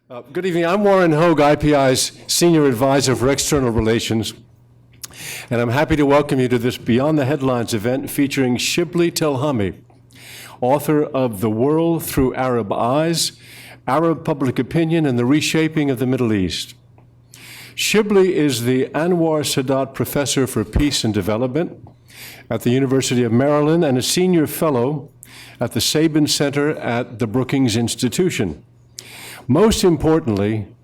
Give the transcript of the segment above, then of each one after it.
Good evening. I'm Warren Hoge, IPI's Senior Adviser for External Relations, and I'm happy to welcome you to this Beyond the Headlines event featuring Shibley Telhami, author of The World Through Arab Eyes, Arab Public Opinion and the Reshaping of the Middle East. Shibley is the Anwar Sadat Professor for Peace and Development at the University of Maryland and a Senior Fellow at the Sabin Center at the Brookings Institution. Most importantly,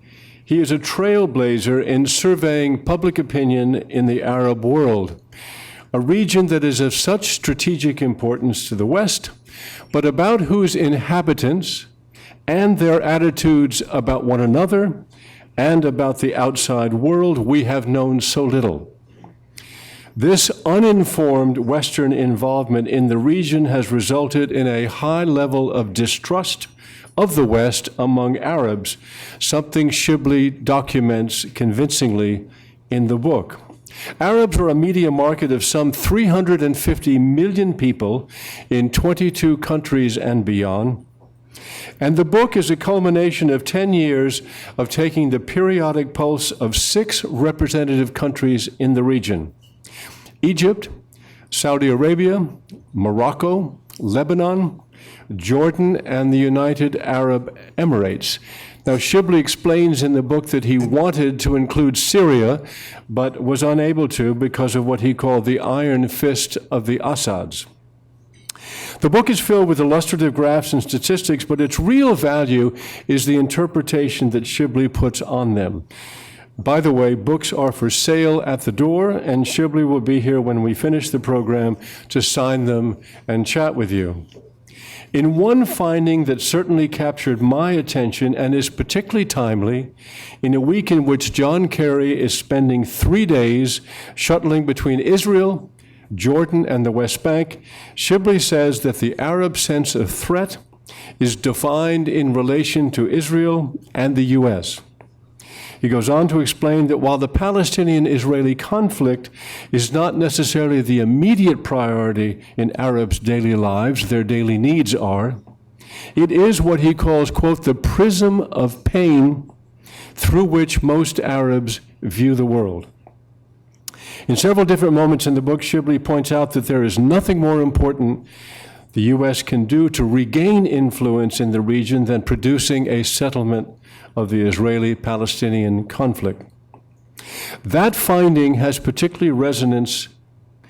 he is a trailblazer in surveying public opinion in the Arab world, a region that is of such strategic importance to the West, but about whose inhabitants and their attitudes about one another and about the outside world we have known so little. This uninformed Western involvement in the region has resulted in a high level of distrust of the West among Arabs, something Shibley documents convincingly in the book. Arabs are a media market of some 350 million people in 22 countries and beyond. And the book is a culmination of 10 years of taking the periodic pulse of 6 representative countries in the region: Egypt, Saudi Arabia, Morocco, Lebanon, Jordan, and the United Arab Emirates. Now, Shibley explains in the book that he wanted to include Syria, but was unable to because of what he called the iron fist of the Assads. The book is filled with illustrative graphs and statistics, but its real value is the interpretation that Shibley puts on them. By the way, books are for sale at the door, and Shibley will be here when we finish the program to sign them and chat with you. In one finding that certainly captured my attention and is particularly timely, in a week in which John Kerry is spending 3 days shuttling between Israel, Jordan, and the West Bank, Shibley says that the Arab sense of threat is defined in relation to Israel and the U.S. He goes on to explain that while the Palestinian-Israeli conflict is not necessarily the immediate priority in Arabs' daily lives, their daily needs are, it is what he calls, quote, the prism of pain through which most Arabs view the world. In several different moments in the book, Shibley points out that there is nothing more important the U.S. can do to regain influence in the region than producing a settlement of the Israeli-Palestinian conflict. That finding has particularly resonance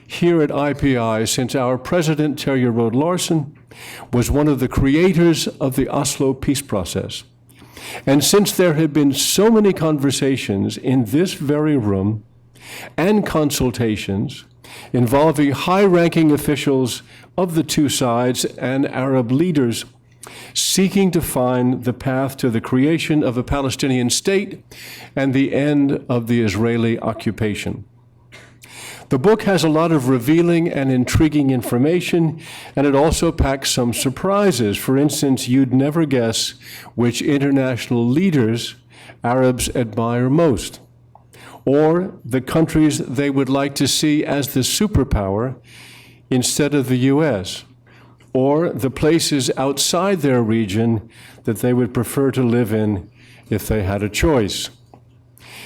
here at IPI since our president, Terje Rode-Larsen, was one of the creators of the Oslo peace process. And since there have been so many conversations in this very room and consultations involving high-ranking officials of the two sides and Arab leaders seeking to find the path to the creation of a Palestinian state and the end of the Israeli occupation. The book has a lot of revealing and intriguing information, and it also packs some surprises. For instance, you'd never guess which international leaders Arabs admire most, or the countries they would like to see as the superpower instead of the U.S., or the places outside their region that they would prefer to live in if they had a choice.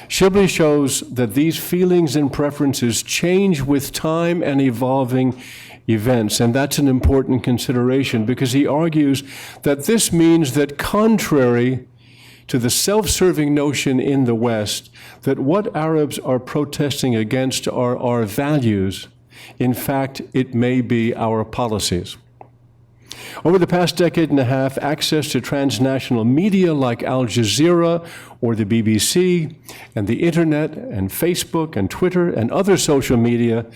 Shibley shows that these feelings and preferences change with time and evolving events, and that's an important consideration because he argues that this means that contrary to the self-serving notion in the West that what Arabs are protesting against are our values, in fact, it may be our policies. Over the past decade and a half, access to transnational media like Al Jazeera or the BBC and the internet and Facebook and Twitter and other social media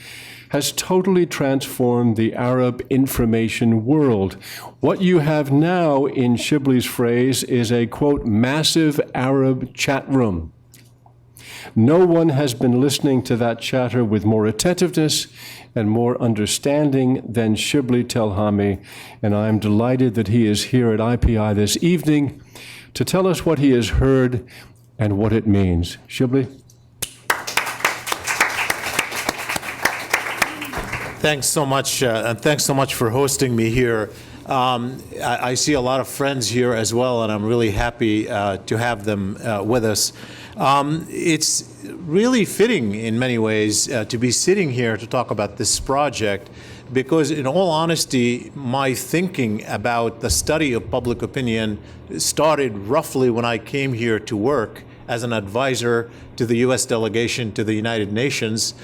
has totally transformed the Arab information world. What you have now, in Shibley's phrase, is a, quote, massive Arab chat room. No one has been listening to that chatter with more attentiveness and more understanding than Shibley Telhami, and I am delighted that he is here at IPI this evening to tell us what he has heard and what it means. Shibley? Thanks so much, and thanks so much for hosting me here. I see a lot of friends here as well, and I'm really happy to have them with us. It's really fitting in many ways to be sitting here to talk about this project, because in all honesty, my thinking about the study of public opinion started roughly when I came here to work as an advisor to the U.S. delegation to the United Nations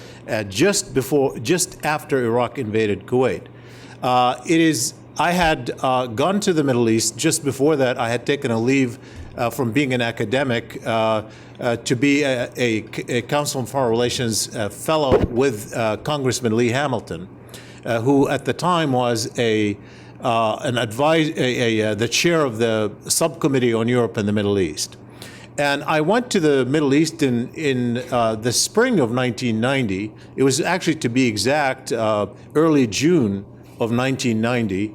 just after Iraq invaded Kuwait. I had gone to the Middle East. Just before that, I had taken a leave from being an academic to be a Council on Foreign Relations fellow with Congressman Lee Hamilton, who at the time was the chair of the subcommittee on Europe and the Middle East. And I went to the Middle East in the spring of 1990. It was actually, to be exact, early June of 1990,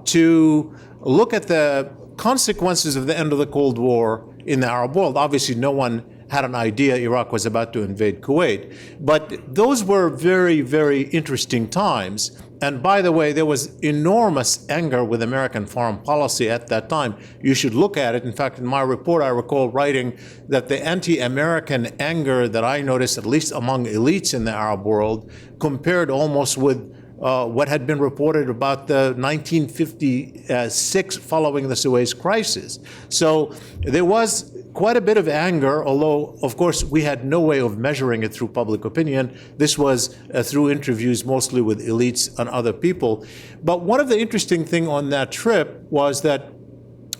to look at the consequences of the end of the Cold War in the Arab world. Obviously, no one had an idea Iraq was about to invade Kuwait. But those were very, very interesting times. And by the way, there was enormous anger with American foreign policy at that time. You should look at it. In fact, in my report, I recall writing that the anti-American anger that I noticed, at least among elites in the Arab world, compared almost with what had been reported about the 1956 following the Suez Crisis. So there was quite a bit of anger, although, of course, we had no way of measuring it through public opinion. This was through interviews mostly with elites and other people. But one of the interesting things on that trip was that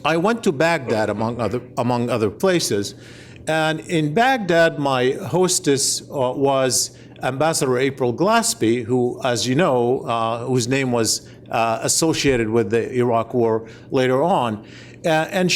I went to Baghdad, among other places. And in Baghdad, my hostess was Ambassador April Glaspie, who, as you know, whose name was associated with the Iraq War later on. And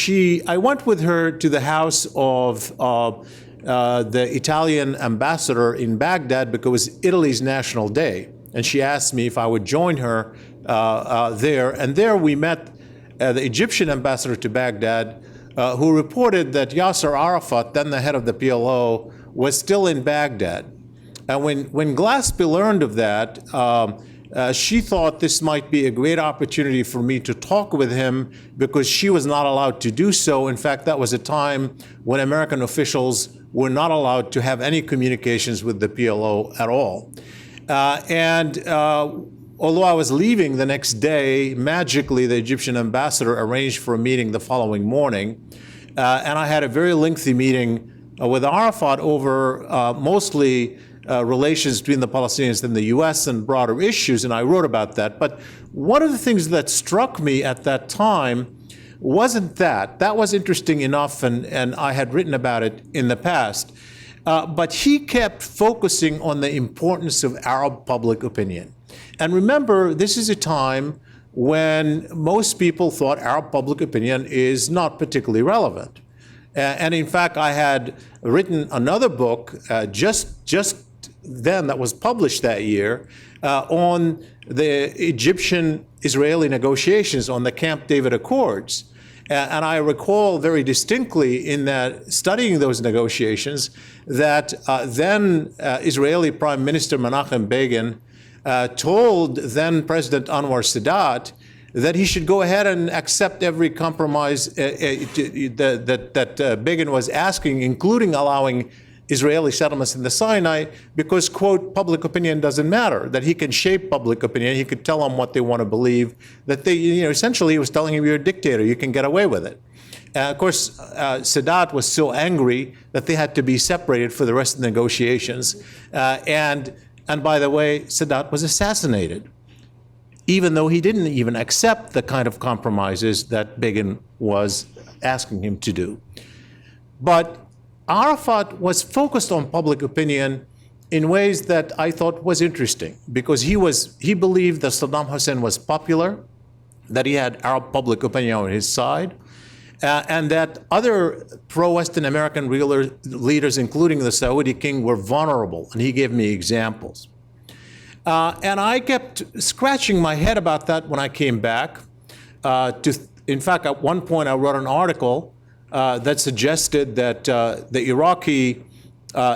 I went with her to the house of the Italian ambassador in Baghdad because it was Italy's National Day. And she asked me if I would join her there. And there we met the Egyptian ambassador to Baghdad, who reported that Yasser Arafat, then the head of the PLO, was still in Baghdad. And when Glaspie learned of that, she thought this might be a great opportunity for me to talk with him because she was not allowed to do so. In fact, that was a time when American officials were not allowed to have any communications with the PLO at all. Although I was leaving the next day, magically the Egyptian ambassador arranged for a meeting the following morning. And I had a very lengthy meeting with Arafat over mostly relations between the Palestinians and the U.S. and broader issues, and I wrote about that. But one of the things that struck me at that time wasn't that. That was interesting enough, and I had written about it in the past. But he kept focusing on the importance of Arab public opinion. And remember, this is a time when most people thought Arab public opinion is not particularly relevant. And in fact, I had written another book just then that was published that year on the Egyptian-Israeli negotiations on the Camp David Accords. And I recall very distinctly in that studying those negotiations that then Israeli Prime Minister Menachem Begin told then President Anwar Sadat that he should go ahead and accept every compromise that Begin was asking, including allowing Israeli settlements in the Sinai, because, quote, public opinion doesn't matter, that he can shape public opinion, he could tell them what they want to believe, that they, essentially he was telling him, you're a dictator, you can get away with it. Of course, Sadat was so angry that they had to be separated for the rest of the negotiations. And by the way, Sadat was assassinated, even though he didn't even accept the kind of compromises that Begin was asking him to do. But Arafat was focused on public opinion in ways that I thought was interesting, because he believed that Saddam Hussein was popular, that he had Arab public opinion on his side, and that other pro-Western American leaders, including the Saudi king, were vulnerable, and he gave me examples. And I kept scratching my head about that when I came back. In fact, at one point I wrote an article that suggested that the Iraqi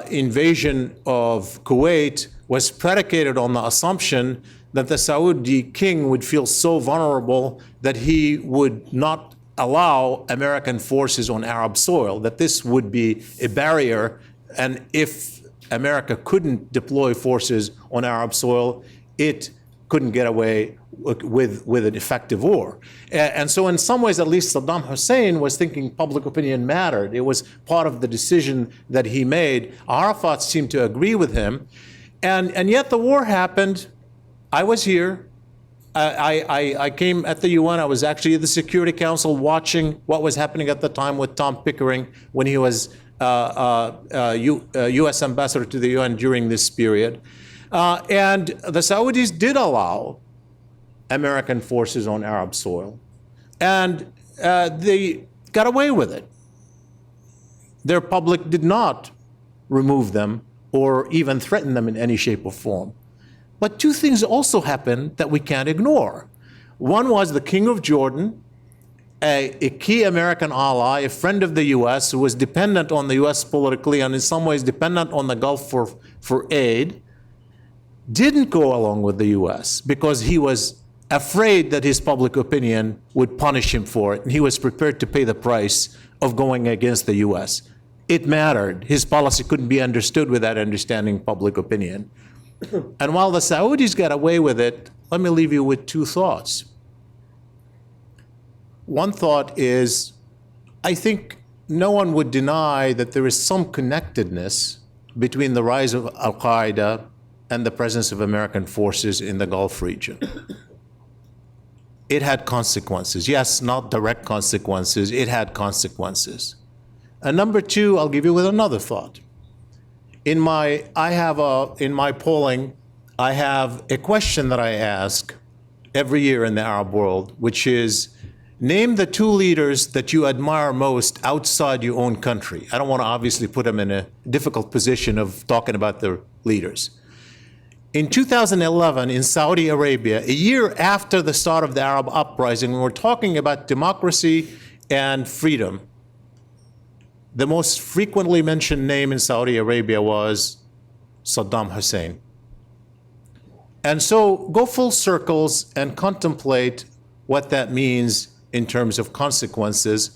invasion of Kuwait was predicated on the assumption that the Saudi king would feel so vulnerable that he would not allow American forces on Arab soil, that this would be a barrier, and if America couldn't deploy forces on Arab soil, it couldn't get away with an effective war. And so in some ways, at least Saddam Hussein was thinking public opinion mattered. It was part of the decision that he made. Arafat seemed to agree with him. And yet the war happened. I was here. I came at the UN. I was actually at the Security Council watching what was happening at the time with Tom Pickering when he was U.S. ambassador to the UN during this period. And the Saudis did allow American forces on Arab soil, and they got away with it. Their public did not remove them or even threaten them in any shape or form. But two things also happened that we can't ignore. One was the King of Jordan, a key American ally, a friend of the U.S., who was dependent on the U.S. politically and in some ways dependent on the Gulf for aid, didn't go along with the U.S. because he was afraid that his public opinion would punish him for it, and he was prepared to pay the price of going against the U.S. It mattered. His policy couldn't be understood without understanding public opinion. And while the Saudis got away with it, let me leave you with two thoughts. One thought is, I think no one would deny that there is some connectedness between the rise of Al-Qaeda and the presence of American forces in the Gulf region. It had consequences. Yes, not direct consequences. It had consequences. And number two, I'll give you with another thought. In my polling, I have a question that I ask every year in the Arab world, which is, name the two leaders that you admire most outside your own country. I don't want to obviously put them in a difficult position of talking about their leaders. In 2011, in Saudi Arabia, a year after the start of the Arab uprising, when we're talking about democracy and freedom, the most frequently mentioned name in Saudi Arabia was Saddam Hussein. And so go full circles and contemplate what that means in terms of consequences.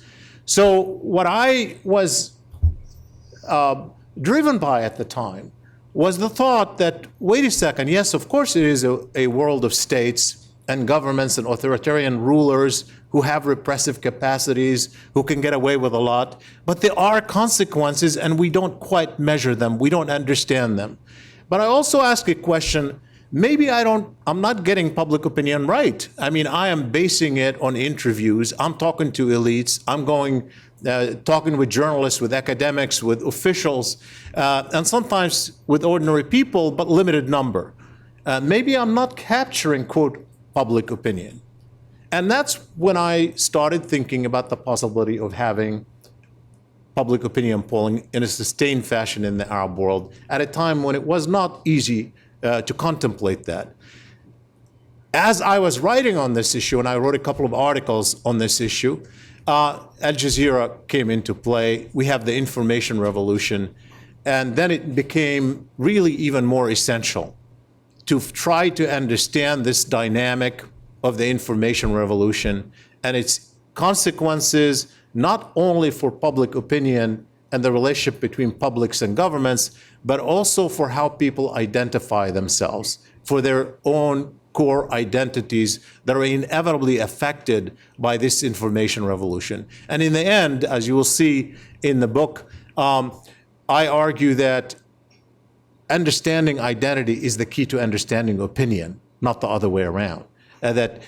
So what I was driven by at the time was the thought that, wait a second, yes, of course it is a world of states and governments and authoritarian rulers who have repressive capacities, who can get away with a lot, but there are consequences and we don't quite measure them, we don't understand them. But I also ask a question, maybe I'm not getting public opinion right. I mean, I am basing it on interviews, I'm talking to elites, I'm talking with journalists, with academics, with officials, and sometimes with ordinary people, but limited number. Maybe I'm not capturing, quote, public opinion. And that's when I started thinking about the possibility of having public opinion polling in a sustained fashion in the Arab world at a time when it was not easy to contemplate that. As I was writing on this issue, and I wrote a couple of articles on this issue, Al Jazeera came into play. We have the information revolution, and then it became really even more essential to try to understand this dynamic of the information revolution and its consequences, not only for public opinion and the relationship between publics and governments, but also for how people identify themselves, for their own core identities that are inevitably affected by this information revolution. And in the end, as you will see in the book, I argue that understanding identity is the key to understanding opinion, not the other way around. That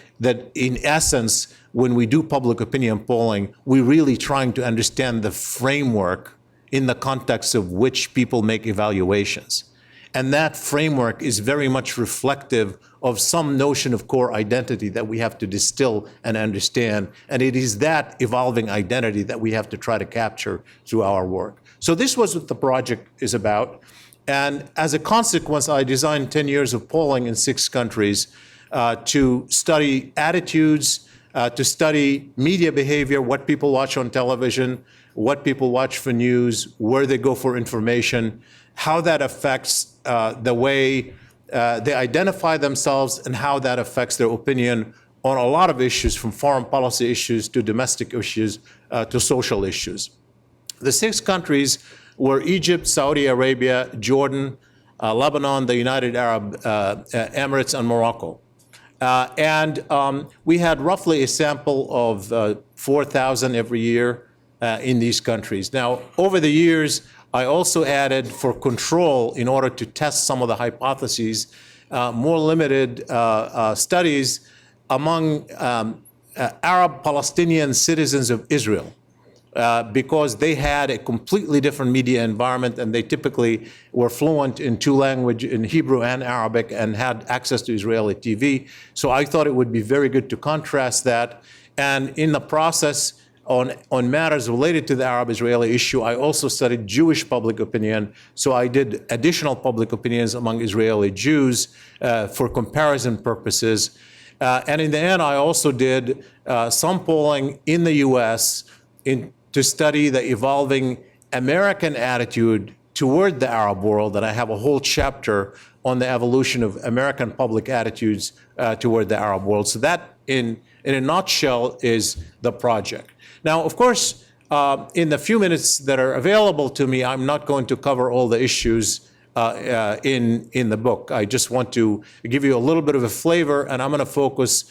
in essence, when we do public opinion polling, we're really trying to understand the framework in the context of which people make evaluations. And that framework is very much reflective of some notion of core identity that we have to distill and understand. And it is that evolving identity that we have to try to capture through our work. So this was what the project is about. And as a consequence, I designed 10 years of polling in 6 countries to study attitudes, to study media behavior, what people watch on television, what people watch for news, where they go for information, how that affects the way they identify themselves and how that affects their opinion on a lot of issues, from foreign policy issues to domestic issues to social issues. The 6 countries were Egypt, Saudi Arabia, Jordan, Lebanon, the United Arab Emirates, and Morocco. We had roughly a sample of 4,000 every year in these countries. Now, over the years, I also added, for control, in order to test some of the hypotheses, more limited studies among Arab Palestinian citizens of Israel, because they had a completely different media environment, and they typically were fluent in 2 languages, in Hebrew and Arabic, and had access to Israeli TV. So I thought it would be very good to contrast that. And in the process, on matters related to the Arab-Israeli issue, I also studied Jewish public opinion. So I did additional public opinions among Israeli Jews for comparison purposes. And in the end, I also did some polling in the US to study the evolving American attitude toward the Arab world. And I have a whole chapter on the evolution of American public attitudes toward the Arab world. So that, in a nutshell, is the project. Now, of course, in the few minutes that are available to me, I'm not going to cover all the issues in the book. I just want to give you a little bit of a flavor, and I'm going to focus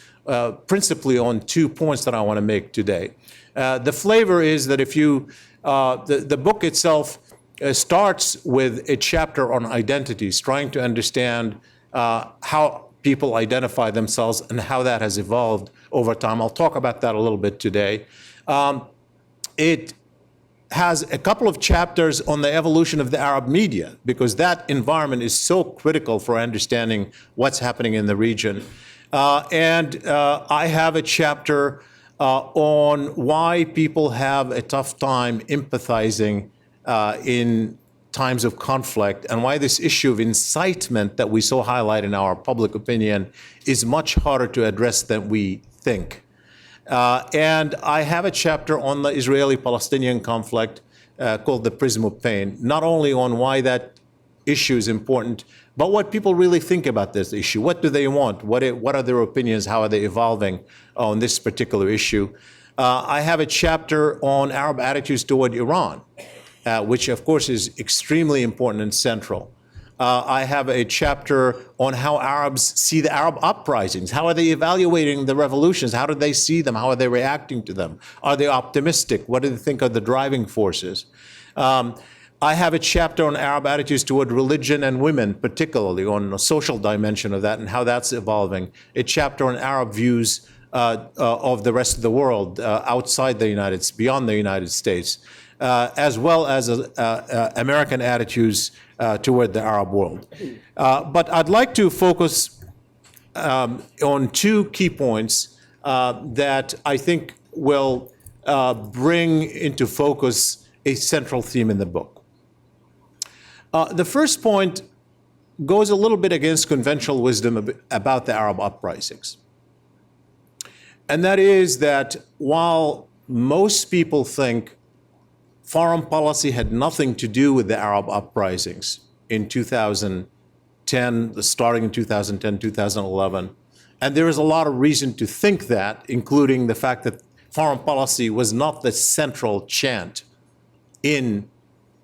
principally on 2 points that I want to make today. The flavor is that if you, the book itself starts with a chapter on identities, trying to understand how people identify themselves and how that has evolved over time. I'll talk about that a little bit today. It has a couple of chapters on the evolution of the Arab media, because that environment is so critical for understanding what's happening in the region. I have a chapter on why people have a tough time empathizing in times of conflict, and why this issue of incitement that we so highlight in our public opinion is much harder to address than we think. And I have a chapter on the Israeli-Palestinian conflict called the Prism of Pain, not only on why that issue is important, but what people really think about this issue. What do they want? What are their opinions? How are they evolving on this particular issue? I have a chapter on Arab attitudes toward Iran, which of course is extremely important and central. I have a chapter on how Arabs see the Arab uprisings. How are they evaluating the revolutions? How do they see them? How are they reacting to them? Are they optimistic? What do they think are the driving forces? I have a chapter on Arab attitudes toward religion and women, particularly on the social dimension of that and how that's evolving. A chapter on Arab views of the rest of the world outside the United States, beyond the United States, as well as American attitudes toward the Arab world. But I'd like to focus on 2 key points that I think will bring into focus a central theme in the book. The first point goes a little bit against conventional wisdom about the Arab uprisings. And that is that while most people think foreign policy had nothing to do with the Arab uprisings in 2010, starting in 2010, 2011, and there is a lot of reason to think that, including the fact that foreign policy was not the central chant in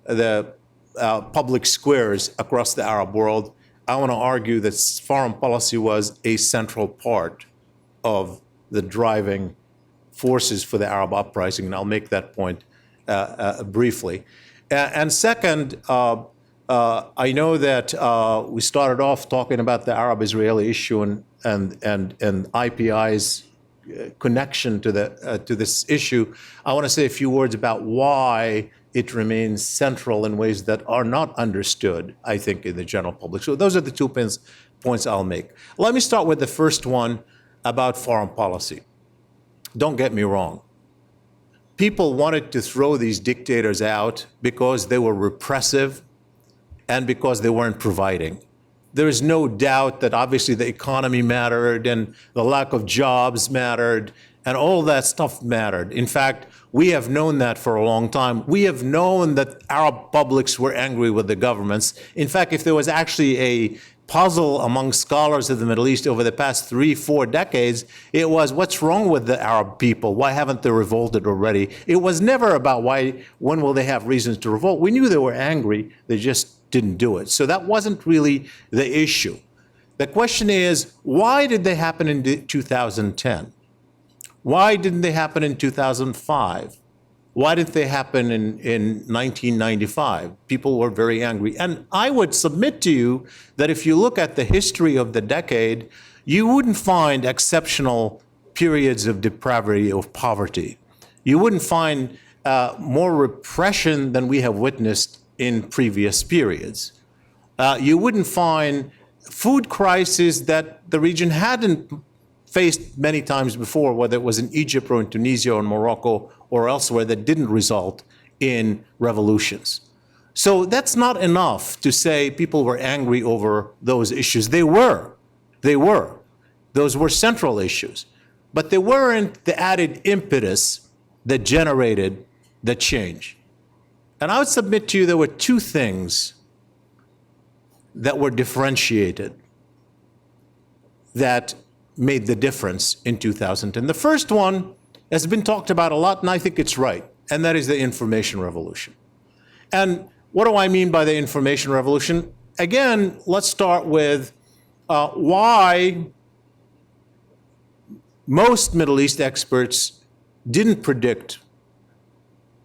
the public squares across the Arab world. I want to argue that foreign policy was a central part of the driving forces for the Arab uprising, and I'll make that point briefly. And second, I know that we started off talking about the Arab-Israeli issue and IPI's connection to this issue. I want to say a few words about why it remains central in ways that are not understood, I think, in the general public. So those are the 2 points I'll make. Let me start with the first one about foreign policy. Don't get me wrong. People wanted to throw these dictators out because they were repressive and because they weren't providing. There is no doubt that obviously the economy mattered and the lack of jobs mattered and all that stuff mattered. In fact, we have known that for a long time. We have known that Arab publics were angry with the governments. In fact, if there was actually a puzzle among scholars of the Middle East over the past 3-4 decades, it was, what's wrong with the Arab people? Why haven't they revolted already? It was never about when will they have reasons to revolt. We knew they were angry, they just didn't do it. So that wasn't really the issue. The question is, why did they happen in 2010? Why didn't they happen in 2005? Why didn't they happen in 1995? People were very angry. And I would submit to you that if you look at the history of the decade, you wouldn't find exceptional periods of depravity, of poverty. You wouldn't find more repression than we have witnessed in previous periods. You wouldn't find food crises that the region hadn't faced many times before, whether it was in Egypt or in Tunisia or in Morocco or elsewhere, that didn't result in revolutions. So that's not enough to say people were angry over those issues. They were. Those were central issues. But they weren't the added impetus that generated the change. And I would submit to you there were two things that were differentiated that made the difference in 2010. The first one has been talked about a lot, and I think it's right, and that is the information revolution. And what do I mean by the information revolution? Again, let's start with why most Middle East experts didn't predict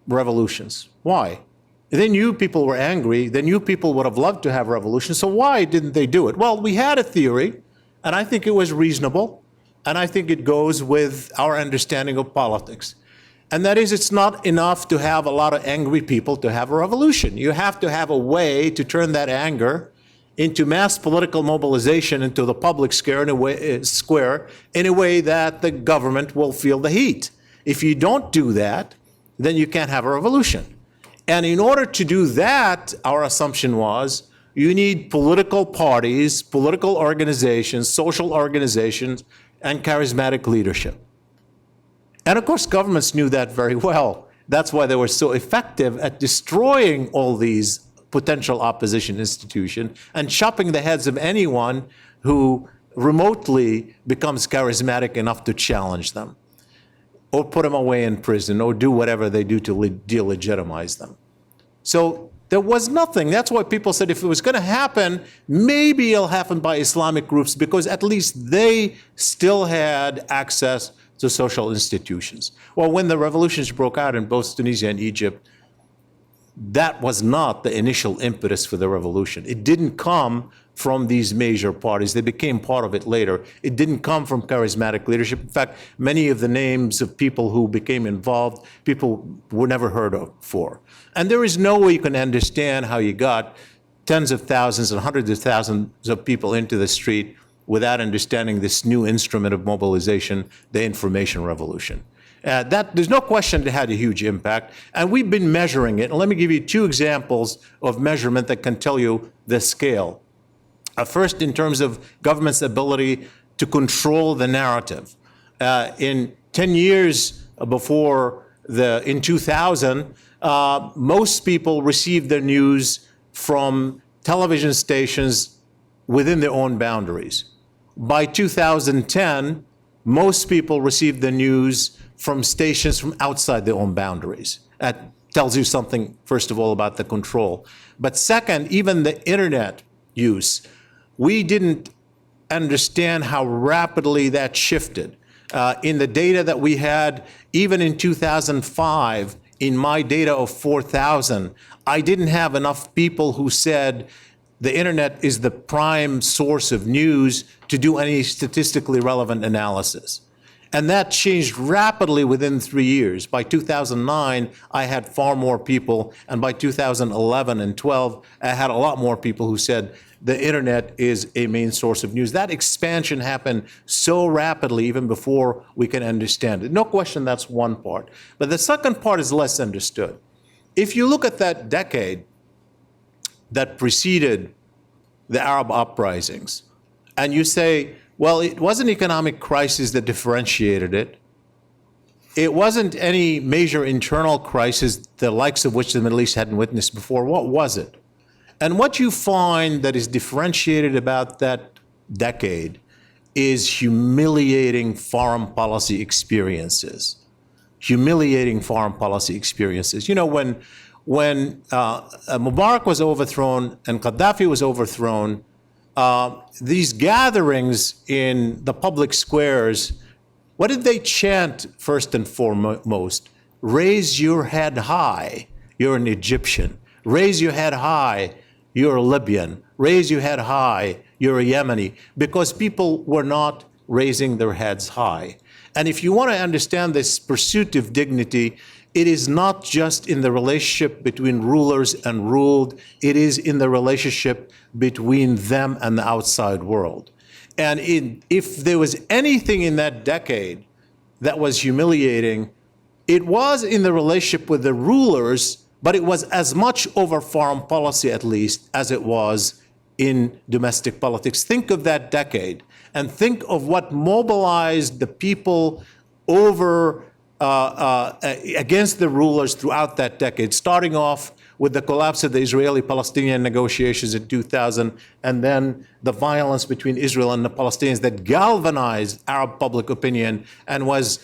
revolutions. Why? They knew people were angry. They knew people would have loved to have revolutions. So why didn't they do it? Well, we had a theory, and I think it was reasonable, and I think it goes with our understanding of politics. And that is, it's not enough to have a lot of angry people to have a revolution. You have to have a way to turn that anger into mass political mobilization into the public square in a way that the government will feel the heat. If you don't do that, then you can't have a revolution. And in order to do that, our assumption was, you need political parties, political organizations, social organizations, and charismatic leadership. And of course, governments knew that very well. That's why they were so effective at destroying all these potential opposition institutions and chopping the heads of anyone who remotely becomes charismatic enough to challenge them, or put them away in prison, or do whatever they do to delegitimize them. So there was nothing. That's why people said if it was going to happen, maybe it'll happen by Islamic groups, because at least they still had access to social institutions. Well, when the revolutions broke out in both Tunisia and Egypt, that was not the initial impetus for the revolution. It didn't come from these major parties. They became part of it later. It didn't come from charismatic leadership. In fact, many of the names of people who became involved, people were never heard of before. And there is no way you can understand how you got tens of thousands and hundreds of thousands of people into the street without understanding this new instrument of mobilization, the information revolution. There's no question it had a huge impact, and we've been measuring it. And let me give you two examples of measurement that can tell you the scale. First, in terms of government's ability to control the narrative. In 10 years before in 2000, most people received their news from television stations within their own boundaries. By 2010, most people received the news from stations from outside their own boundaries. That tells you something, first of all, about the control. But second, even the internet use, we didn't understand how rapidly that shifted. In the data that we had, even in 2005, in my data of 4,000, I didn't have enough people who said the internet is the prime source of news to do any statistically relevant analysis. And that changed rapidly within 3 years. By 2009, I had far more people, and by 2011 and 12, I had a lot more people who said the internet is a main source of news. That expansion happened so rapidly, even before we can understand it. No question that's one part. But the second part is less understood. If you look at that decade that preceded the Arab uprisings, and you say, well, it wasn't economic crisis that differentiated it. It wasn't any major internal crisis, the likes of which the Middle East hadn't witnessed before. What was it? And what you find that is differentiated about that decade is humiliating foreign policy experiences. Humiliating foreign policy experiences. You know, when Mubarak was overthrown and Gaddafi was overthrown, these gatherings in the public squares, what did they chant first and foremost? Raise your head high, you're an Egyptian. Raise your head high, you're a Libyan. Raise your head high, you're a Yemeni. Because people were not raising their heads high. And if you want to understand this pursuit of dignity, it is not just in the relationship between rulers and ruled, it is in the relationship between them and the outside world. And if there was anything in that decade that was humiliating, it was in the relationship with the rulers, but it was as much over foreign policy, at least, as it was in domestic politics. Think of that decade and think of what mobilized the people over against the rulers throughout that decade, starting off with the collapse of the Israeli-Palestinian negotiations in 2000, and then the violence between Israel and the Palestinians that galvanized Arab public opinion and was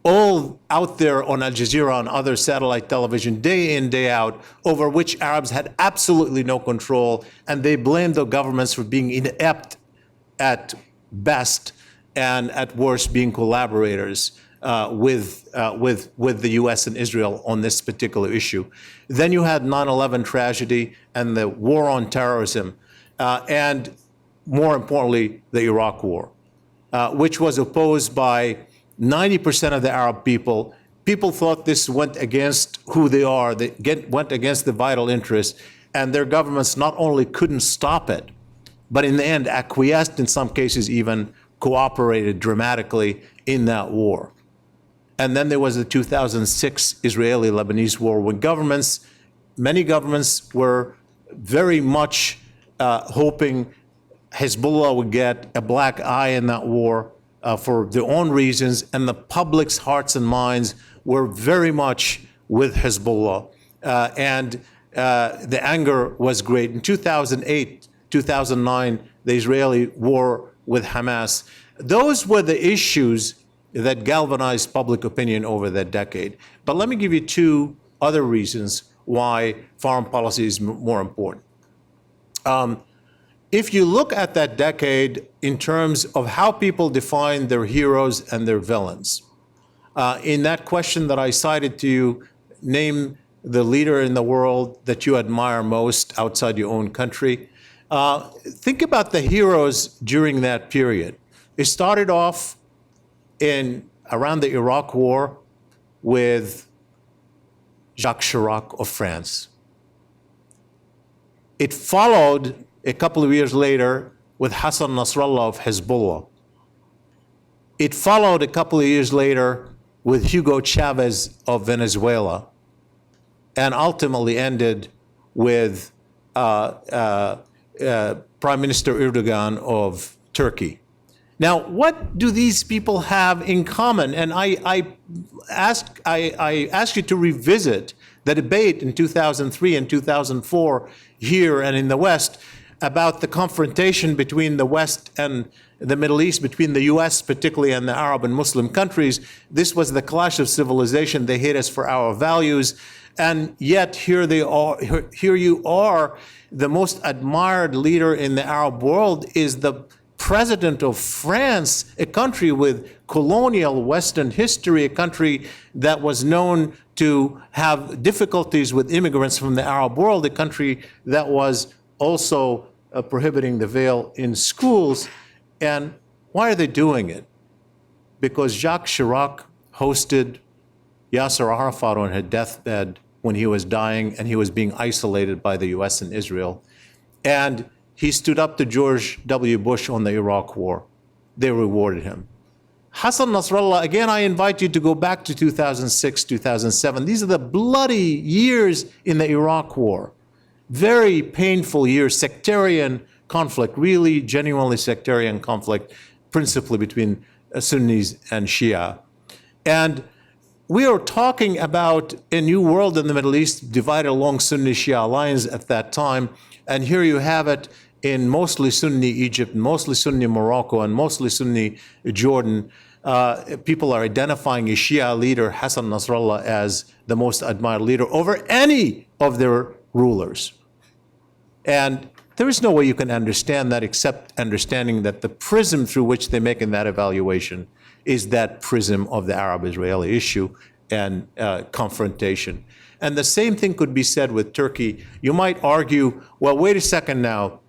all out there on Al Jazeera and other satellite television day in, day out, over which Arabs had absolutely no control, and they blamed the governments for being inept at best and at worst being collaborators with the US and Israel on this particular issue. Then you had 9/11 tragedy and the war on terrorism, and more importantly, the Iraq War, which was opposed by 90% of the Arab people. People thought this went against who they are, went against the vital interests, and their governments not only couldn't stop it, but in the end acquiesced, in some cases even cooperated dramatically in that war. And then there was the 2006 Israeli-Lebanese war, when many governments were very much hoping Hezbollah would get a black eye in that war for their own reasons, and the public's hearts and minds were very much with Hezbollah. And the anger was great. In 2008, 2009, the Israeli war with Hamas, those were the issues that galvanized public opinion over that decade. But let me give you two other reasons why foreign policy is more important. If you look at that decade in terms of how people define their heroes and their villains, in that question that I cited to you, name the leader in the world that you admire most outside your own country. Think about the heroes during that period. It started off around the Iraq War with Jacques Chirac of France. It followed a couple of years later with Hassan Nasrallah of Hezbollah. It followed a couple of years later with Hugo Chavez of Venezuela, and ultimately ended with Prime Minister Erdogan of Turkey. Now, what do these people have in common? And I ask you to revisit the debate in 2003 and 2004 here and in the West about the confrontation between the West and the Middle East, between the US particularly and the Arab and Muslim countries. This was the clash of civilization. They hate us for our values. And yet here you are, the most admired leader in the Arab world is the president of France, a country with colonial Western history, a country that was known to have difficulties with immigrants from the Arab world, a country that was also prohibiting the veil in schools. And why are they doing it? Because Jacques Chirac hosted Yasser Arafat on her deathbed when he was dying and he was being isolated by the US and Israel. And he stood up to George W. Bush on the Iraq War. They rewarded him. Hassan Nasrallah, again, I invite you to go back to 2006, 2007. These are the bloody years in the Iraq War. Very painful years, sectarian conflict, really genuinely sectarian conflict, principally between Sunnis and Shia. And we are talking about a new world in the Middle East divided along Sunni Shia lines at that time. And here you have it in mostly Sunni Egypt, mostly Sunni Morocco, and mostly Sunni Jordan. People are identifying a Shia leader, Hassan Nasrallah, as the most admired leader over any of their rulers. And there is no way you can understand that except understanding that the prism through which they make in that evaluation is that prism of the Arab-Israeli issue and confrontation. And the same thing could be said with Turkey. You might argue, well, wait a second now.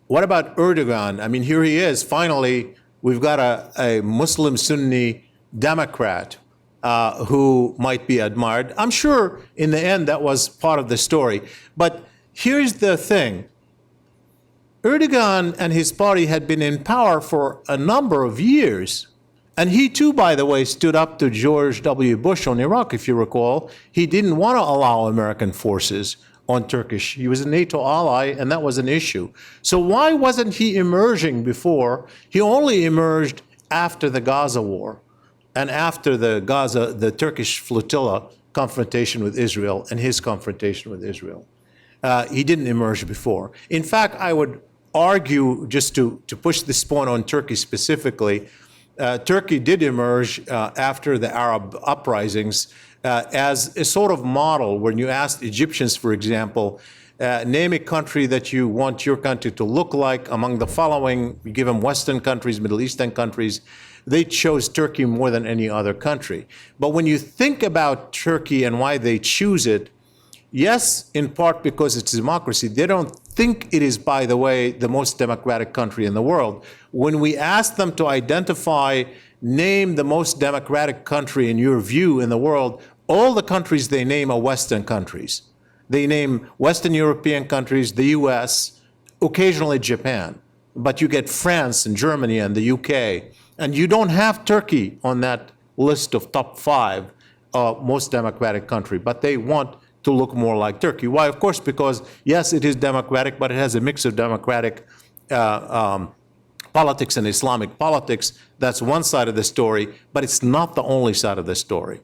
What about Erdogan? I mean, here he is. Finally, we've got a Muslim Sunni Democrat who might be admired. I'm sure in the end that was part of the story. But here's the thing. Erdogan and his party had been in power for a number of years. And he too, by the way, stood up to George W. Bush on Iraq, if you recall. He didn't want to allow American forces on Turkish. He was a NATO ally, and that was an issue. So why wasn't he emerging before? He only emerged after the Gaza war and after the Turkish flotilla confrontation with Israel and his confrontation with Israel. He didn't emerge before. In fact, I would argue, just to push this point on Turkey specifically, Turkey did emerge after the Arab uprisings as a sort of model. When you asked Egyptians, for example, name a country that you want your country to look like among the following, you give them Western countries, Middle Eastern countries, they chose Turkey more than any other country. But when you think about Turkey and why they choose it, yes, in part because it's a democracy. They don't think it is, by the way, the most democratic country in the world. When we ask them to identify, name the most democratic country in your view in the world, all the countries they name are Western countries. They name Western European countries, the US, occasionally Japan. But you get France and Germany and the UK. And you don't have Turkey on that list of top 5 most democratic country. But they want to look more like Turkey. Why? Of course, because yes, it is democratic, but it has a mix of democratic politics and Islamic politics. That's one side of the story, but it's not the only side of the story.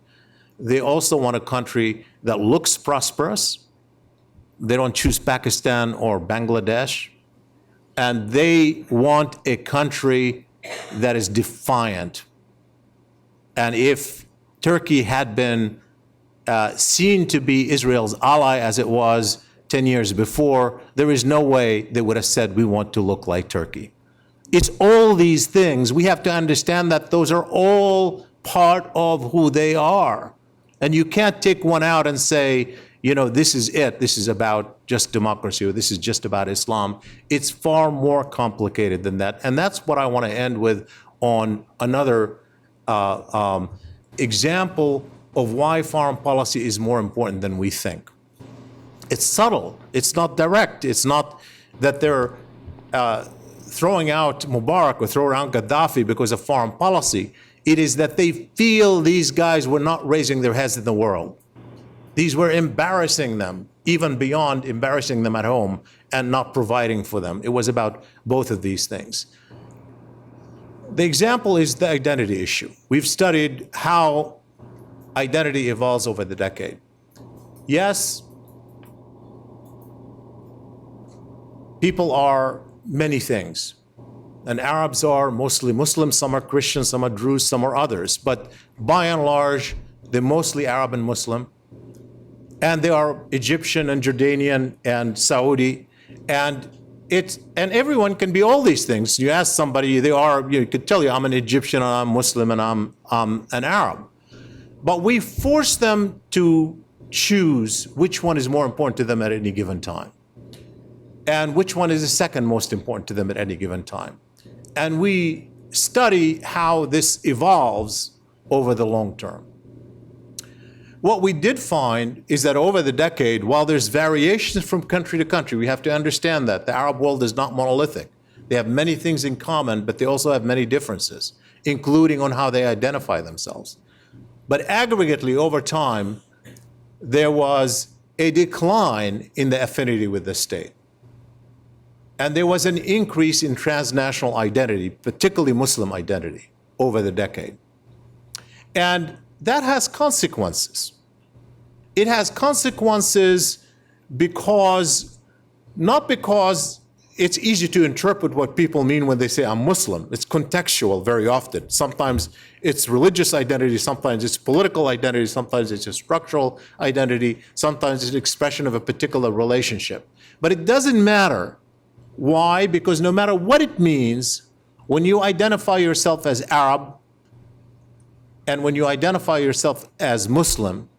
They also want a country that looks prosperous. They don't choose Pakistan or Bangladesh. And they want a country that is defiant. And if Turkey had been seen to be Israel's ally as it was 10 years before, there is no way they would have said, we want to look like Turkey. It's all these things. We have to understand that those are all part of who they are. And you can't take one out and say, you know, this is it. This is about just democracy, or this is just about Islam. It's far more complicated than that. And that's what I want to end with on another example of why foreign policy is more important than we think. It's subtle. It's not direct. It's not that they're throwing out Mubarak or throwing out Gaddafi because of foreign policy. It is that they feel these guys were not raising their heads in the world. These were embarrassing them, even beyond embarrassing them at home and not providing for them. It was about both of these things. The example is the identity issue. We've studied how identity evolves over the decade. Yes, people are many things. And Arabs are mostly Muslims, some are Christians, some are Druze, some are others. But by and large, they're mostly Arab and Muslim. And they are Egyptian and Jordanian and Saudi. And everyone can be all these things. You ask somebody, you could tell you, I'm an Egyptian, and I'm Muslim, and I'm an Arab. But we force them to choose which one is more important to them at any given time, and which one is the second most important to them at any given time. And we study how this evolves over the long term. What we did find is that over the decade, while there's variations from country to country, we have to understand that the Arab world is not monolithic. They have many things in common, but they also have many differences, including on how they identify themselves. But aggregately, over time, there was a decline in the affinity with the state. And there was an increase in transnational identity, particularly Muslim identity, over the decade. And that has consequences. It has consequences because, not because it's easy to interpret what people mean when they say I'm Muslim. It's contextual very often. Sometimes it's religious identity, sometimes it's political identity, sometimes it's a structural identity, sometimes it's an expression of a particular relationship. But it doesn't matter. Why? Because no matter what it means, when you identify yourself as Arab and when you identify yourself as Muslim,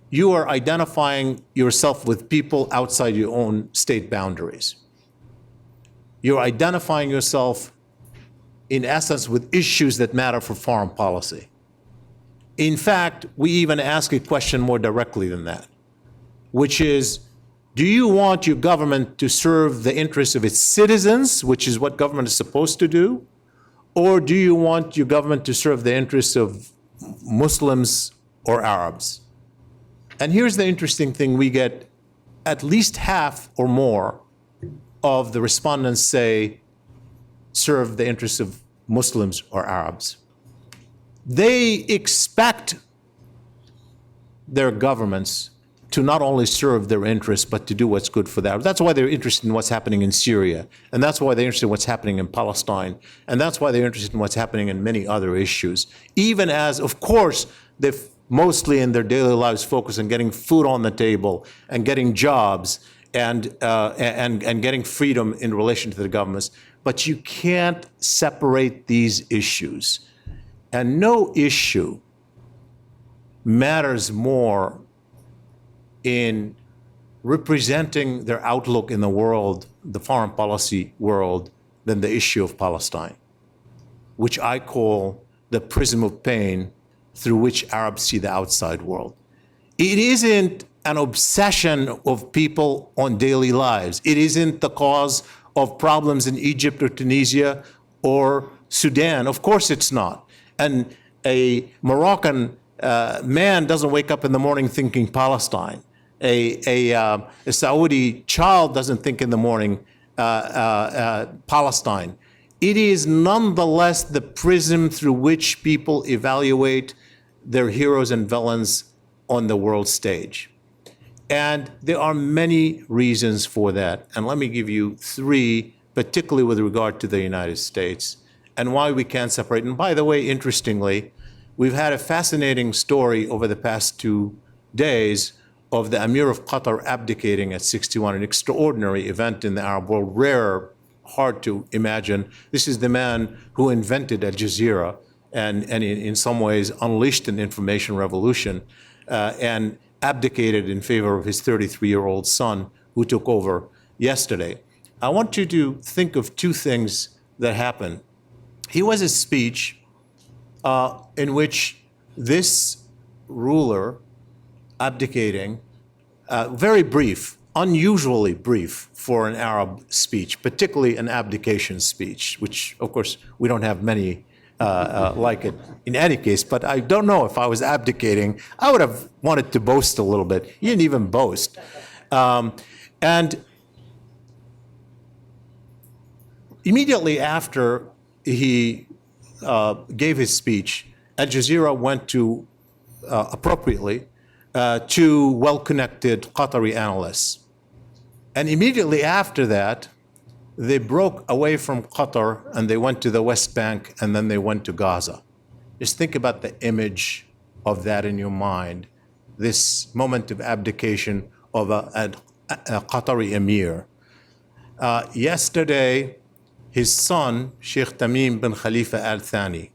you are identifying yourself with people outside your own state boundaries. You're identifying yourself, in essence, with issues that matter for foreign policy. In fact, we even ask a question more directly than that, which is, do you want your government to serve the interests of its citizens, which is what government is supposed to do, or do you want your government to serve the interests of Muslims or Arabs? And here's the interesting thing, we get at least half or more of the respondents say serve the interests of Muslims or Arabs. They expect their governments to not only serve their interests, but to do what's good for them. That's why they're interested in what's happening in Syria, and that's why they're interested in what's happening in Palestine, and that's why they're interested in what's happening in many other issues, even as, of course, they mostly in their daily lives focus on getting food on the table and getting jobs and getting freedom in relation to the governments. But you can't separate these issues. And no issue matters more in representing their outlook in the world, the foreign policy world, than the issue of Palestine, which I call the prism of pain through which Arabs see the outside world. It isn't an obsession of people on daily lives. It isn't the cause of problems in Egypt or Tunisia or Sudan. Of course it's not. And a Moroccan man doesn't wake up in the morning thinking Palestine. A Saudi child doesn't think in the morning Palestine. It is nonetheless the prism through which people evaluate their heroes and villains on the world stage. And there are many reasons for that. And let me give you three, particularly with regard to the United States, and why we can't separate. And by the way, interestingly, we've had a fascinating story over the past 2 days of the Emir of Qatar abdicating at 61, an extraordinary event in the Arab world, rare, hard to imagine. This is the man who invented Al Jazeera and in some ways unleashed an information revolution and abdicated in favor of his 33-year-old son who took over yesterday. I want you to think of two things that happened. He was a speech in which this ruler abdicating, very brief, unusually brief for an Arab speech, particularly an abdication speech, which of course we don't have many like it in any case, but I don't know if I was abdicating, I would have wanted to boast a little bit. He didn't even boast. And immediately after he gave his speech, Al Jazeera went to, appropriately, to well-connected Qatari analysts. And immediately after that, they broke away from Qatar and they went to the West Bank and then they went to Gaza. Just think about the image of that in your mind, this moment of abdication of a Qatari emir. Yesterday, his son, Sheikh Tamim bin Khalifa Al Thani,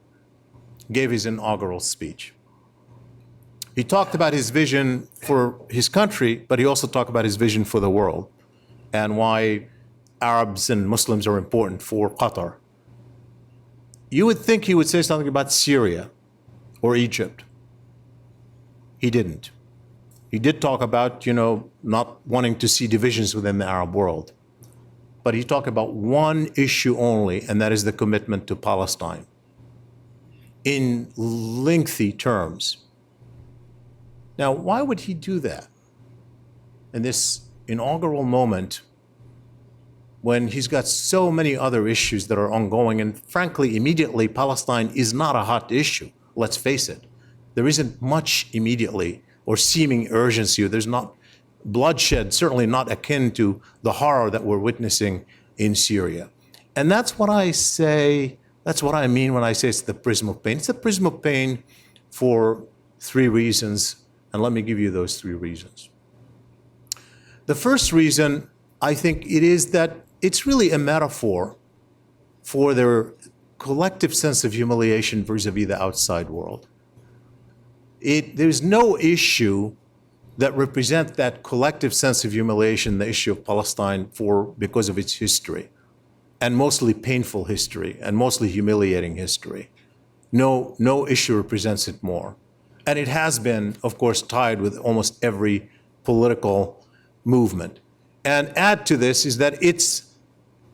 gave his inaugural speech. He talked about his vision for his country, but he also talked about his vision for the world and why Arabs and Muslims are important for Qatar. You would think he would say something about Syria or Egypt. He didn't. He did talk about, not wanting to see divisions within the Arab world. But he talked about one issue only, and that is the commitment to Palestine in lengthy terms. Now, why would he do that in this inaugural moment when he's got so many other issues that are ongoing? And frankly, immediately, Palestine is not a hot issue, let's face it. There isn't much immediately or seeming urgency. There's not bloodshed, certainly not akin to the horror that we're witnessing in Syria. And that's what I say, that's what I mean when I say it's the prism of pain. It's the prism of pain for three reasons, and let me give you those three reasons. The first reason, I think it is that it's really a metaphor for their collective sense of humiliation vis-a-vis the outside world. There's no issue that represents that collective sense of humiliation, the issue of Palestine, because of its history, and mostly painful history, and mostly humiliating history. No issue represents it more. And it has been, of course, tied with almost every political movement. And add to this is that it's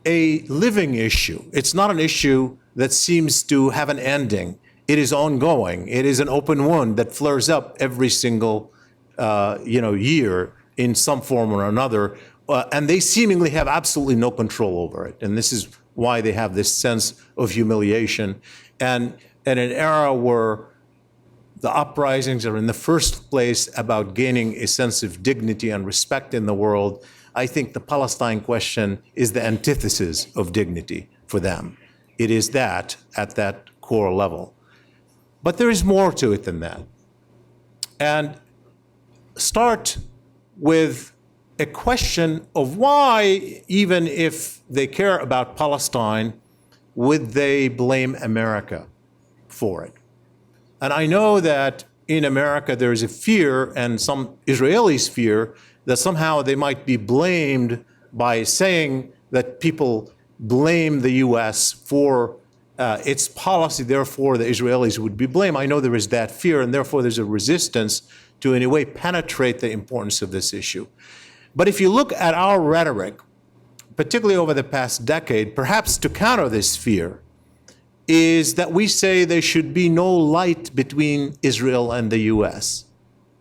a living issue. It's not an issue that seems to have an ending. It is ongoing. It is an open wound that flares up every single year in some form or another, and they seemingly have absolutely no control over it. And this is why they have this sense of humiliation. And in an era where the uprisings are in the first place about gaining a sense of dignity and respect in the world, I think the Palestine question is the antithesis of dignity for them. It is that at that core level. But there is more to it than that. And start with a question of why, even if they care about Palestine, would they blame America for it? And I know that in America there is a fear, and some Israelis fear, that somehow they might be blamed by saying that people blame the U.S. for its policy, therefore the Israelis would be blamed. I know there is that fear, and therefore there's a resistance to in a way penetrate the importance of this issue. But if you look at our rhetoric, particularly over the past decade, perhaps to counter this fear, is that we say there should be no light between Israel and the U.S.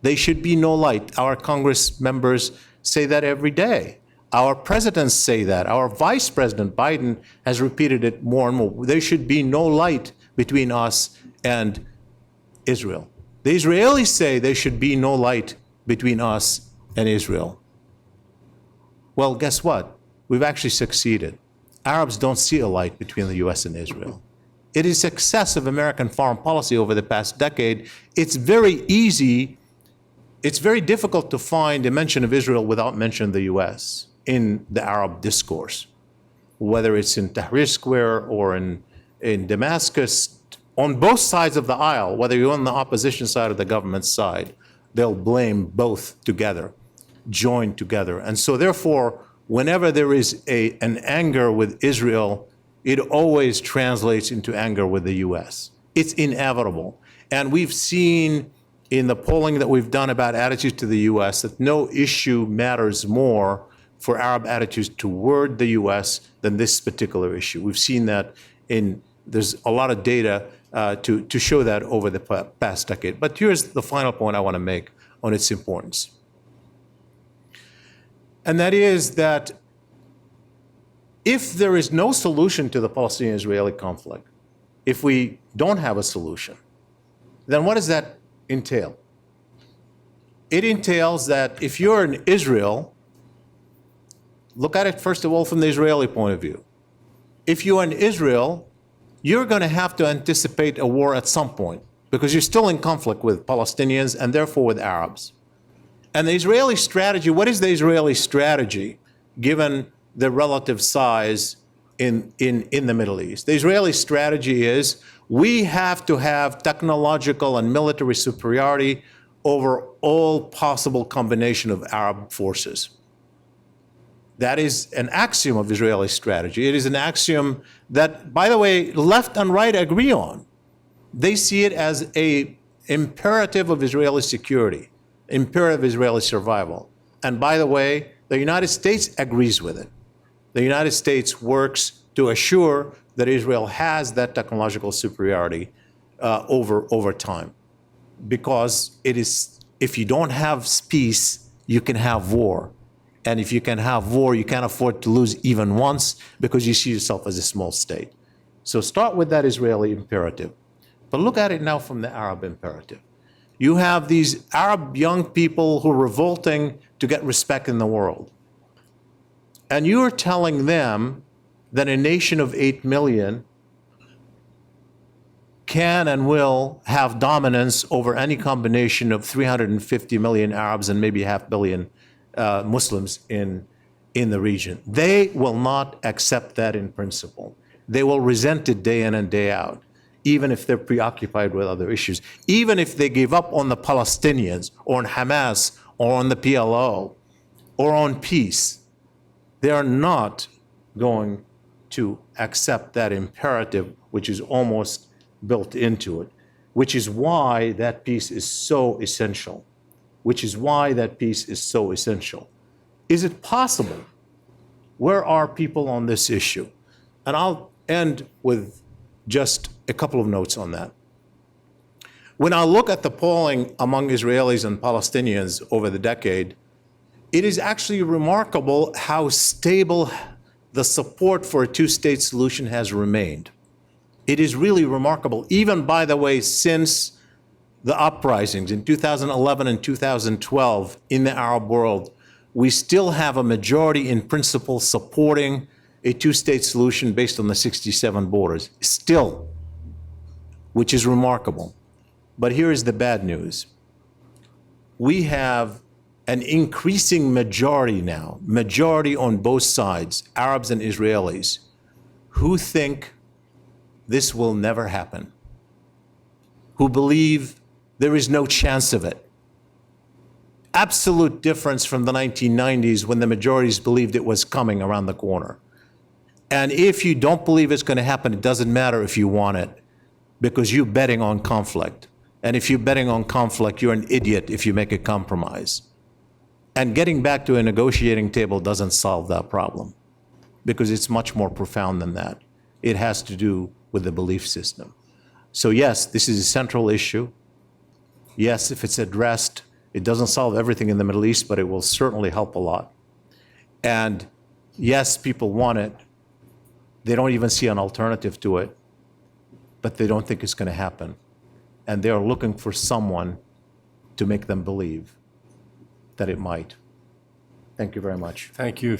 There should be no light. Our Congress members say that every day. Our presidents say that. Our Vice President Biden has repeated it more and more. There should be no light between us and Israel. The Israelis say there should be no light between us and Israel. Well, guess what? We've actually succeeded. Arabs don't see a light between the U.S. and Israel. It is success of American foreign policy over the past decade. It's very easy, it's very difficult to find a mention of Israel without mentioning the U.S. in the Arab discourse, whether it's in Tahrir Square or in Damascus. On both sides of the aisle, whether you're on the opposition side or the government side, they'll blame both together, joined together. And so therefore, whenever there is an anger with Israel, it always translates into anger with the U.S. It's inevitable. And we've seen in the polling that we've done about attitudes to the U.S. that no issue matters more for Arab attitudes toward the U.S. than this particular issue. We've seen that there's a lot of data to show that over the past decade. But here's the final point I want to make on its importance. And that is that if there is no solution to the Palestinian-Israeli conflict, if we don't have a solution, then what does that entail? It entails that if you're in Israel, look at it first of all from the Israeli point of view. If you're in Israel, you're going to have to anticipate a war at some point because you're still in conflict with Palestinians and therefore with Arabs. And the Israeli strategy, what is the Israeli strategy given the relative size in the Middle East? The Israeli strategy is we have to have technological and military superiority over all possible combination of Arab forces. That is an axiom of Israeli strategy. It is an axiom that, by the way, left and right agree on. They see it as an imperative of Israeli security, imperative of Israeli survival. And by the way, the United States agrees with it. The United States works to assure that Israel has that technological superiority over time. Because it is, if you don't have peace, you can have war. And if you can have war, you can't afford to lose even once because you see yourself as a small state. So start with that Israeli imperative. But look at it now from the Arab imperative. You have these Arab young people who are revolting to get respect in the world. And you are telling them that a nation of 8 million can and will have dominance over any combination of 350 million Arabs and maybe half billion Muslims in the region. They will not accept that in principle. They will resent it day in and day out, even if they're preoccupied with other issues. Even if they give up on the Palestinians or on Hamas or on the PLO or on peace, they are not going to accept that imperative, which is almost built into it, which is why that peace is so essential. Is it possible? Where are people on this issue? And I'll end with just a couple of notes on that. When I look at the polling among Israelis and Palestinians over the decade, it is actually remarkable how stable the support for a two-state solution has remained. It is really remarkable, even, by the way, since the uprisings in 2011 and 2012 in the Arab world, we still have a majority in principle supporting a two-state solution based on the 67 borders, still, which is remarkable. But here is the bad news. We have an increasing majority now, majority on both sides, Arabs and Israelis, who think this will never happen, who believe there is no chance of it. Absolute difference from the 1990s when the majorities believed it was coming around the corner. And if you don't believe it's going to happen, it doesn't matter if you want it, because you're betting on conflict. And if you're betting on conflict, you're an idiot if you make a compromise. And getting back to a negotiating table doesn't solve that problem, because it's much more profound than that. It has to do with the belief system. So yes, this is a central issue. Yes, if it's addressed, it doesn't solve everything in the Middle East, but it will certainly help a lot. And yes, people want it. They don't even see an alternative to it, but they don't think it's going to happen. And they are looking for someone to make them believe that it might. Thank you very much. Thank you.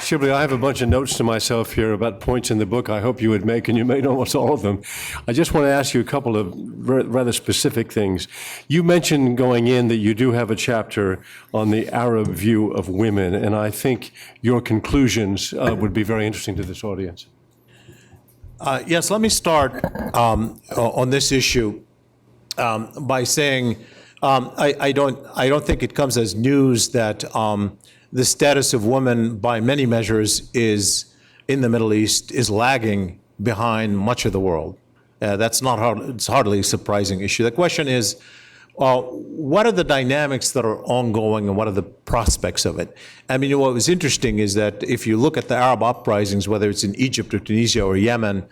Shibley, I have a bunch of notes to myself here about points in the book I hope you would make, and you made almost all of them. I just want to ask you a couple of rather specific things. You mentioned going in that you do have a chapter on the Arab view of women, and I think your conclusions would be very interesting to this audience. Yes, let me start on this issue by saying I don't think it comes as news that the status of women by many measures is in the Middle East is lagging behind much of the world. That's not it's hardly a surprising issue. The question is, what are the dynamics that are ongoing and what are the prospects of it? I mean, what was interesting is that if you look at the Arab uprisings, whether it's in Egypt or Tunisia or Yemen,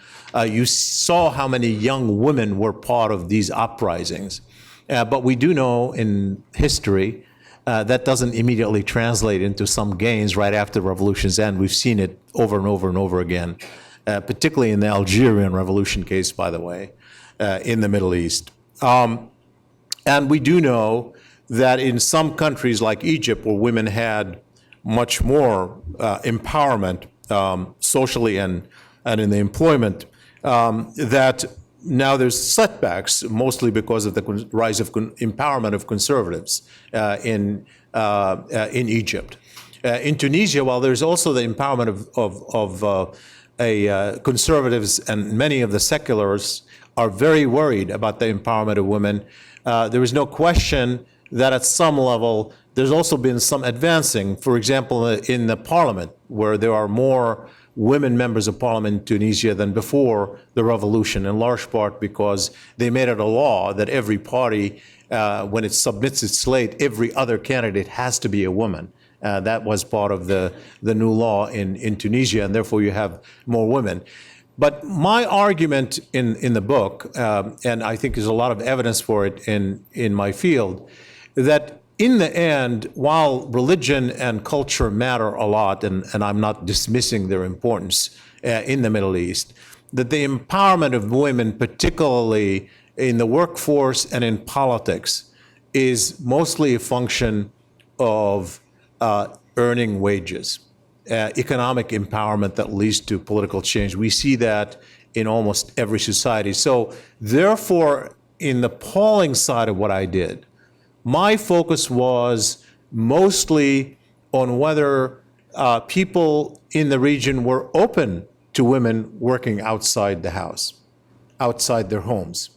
you saw how many young women were part of these uprisings. But we do know in history that doesn't immediately translate into some gains right after revolutions end. We've seen it over and over and over again, particularly in the Algerian revolution case, by the way, in the Middle East. And we do know that in some countries like Egypt, where women had much more empowerment socially and in the employment, that now there's setbacks, mostly because of the rise of empowerment of conservatives in Egypt. In Tunisia, while there's also the empowerment of conservatives, and many of the seculars are very worried about the empowerment of women, there is no question that at some level there's also been some advancing. For example, in the parliament, where there are more women members of parliament in Tunisia than before the revolution, in large part because they made it a law that every party, when it submits its slate, every other candidate has to be a woman. That was part of the new law in Tunisia, and therefore you have more women. But my argument in the book, and I think there's a lot of evidence for it in my field, that in the end, while religion and culture matter a lot, and I'm not dismissing their importance in the Middle East, that the empowerment of women, particularly in the workforce and in politics, is mostly a function of earning wages, economic empowerment that leads to political change. We see that in almost every society. So therefore, in the polling side of what I did, my focus was mostly on whether people in the region were open to women working outside the house, outside their homes.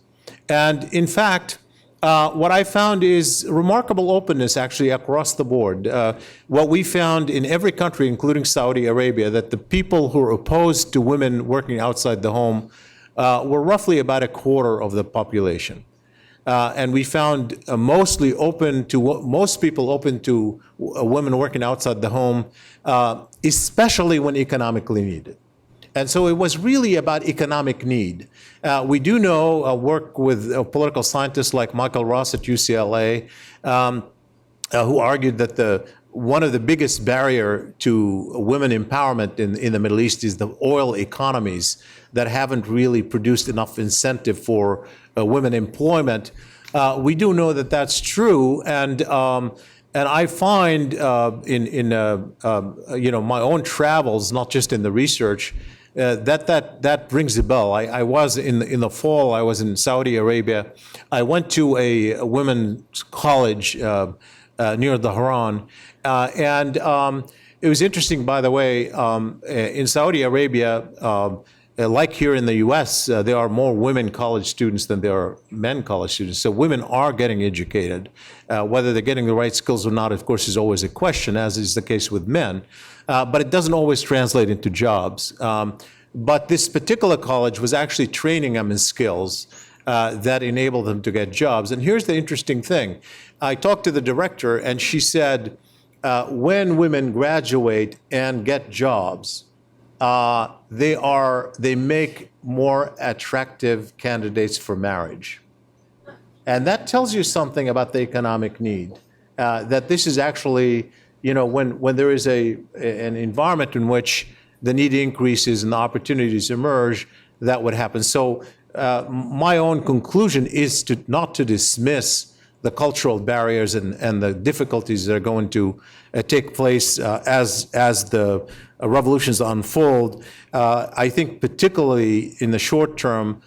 And in fact, what I found is remarkable openness actually across the board. What we found in every country, including Saudi Arabia, that the people who are opposed to women working outside the home were roughly about a quarter of the population. And we found most people open to women working outside the home, especially when economically needed. And so it was really about economic need. We do know work with political scientists like Michael Ross at UCLA, who argued that one of the biggest barrier to women empowerment in the Middle East is the oil economies that haven't really produced enough incentive for women employment. We do know that that's true, and I find in my own travels, not just in the research, that rings a bell. I was in the fall. I was in Saudi Arabia. I went to a women's college near the Haran, and it was interesting. By the way, in Saudi Arabia, like here in the U.S., there are more women college students than there are men college students. So women are getting educated. Whether they're getting the right skills or not, of course, is always a question, as is the case with men. But it doesn't always translate into jobs. But this particular college was actually training them in skills that enabled them to get jobs. And here's the interesting thing. I talked to the director, and she said, when women graduate and get jobs, they make more attractive candidates for marriage. And that tells you something about the economic need, that this is actually, when there is an environment in which the need increases and the opportunities emerge, that would happen. So my own conclusion is not to dismiss the cultural barriers and the difficulties that are going to take place as the revolutions unfold. I think particularly in the short term,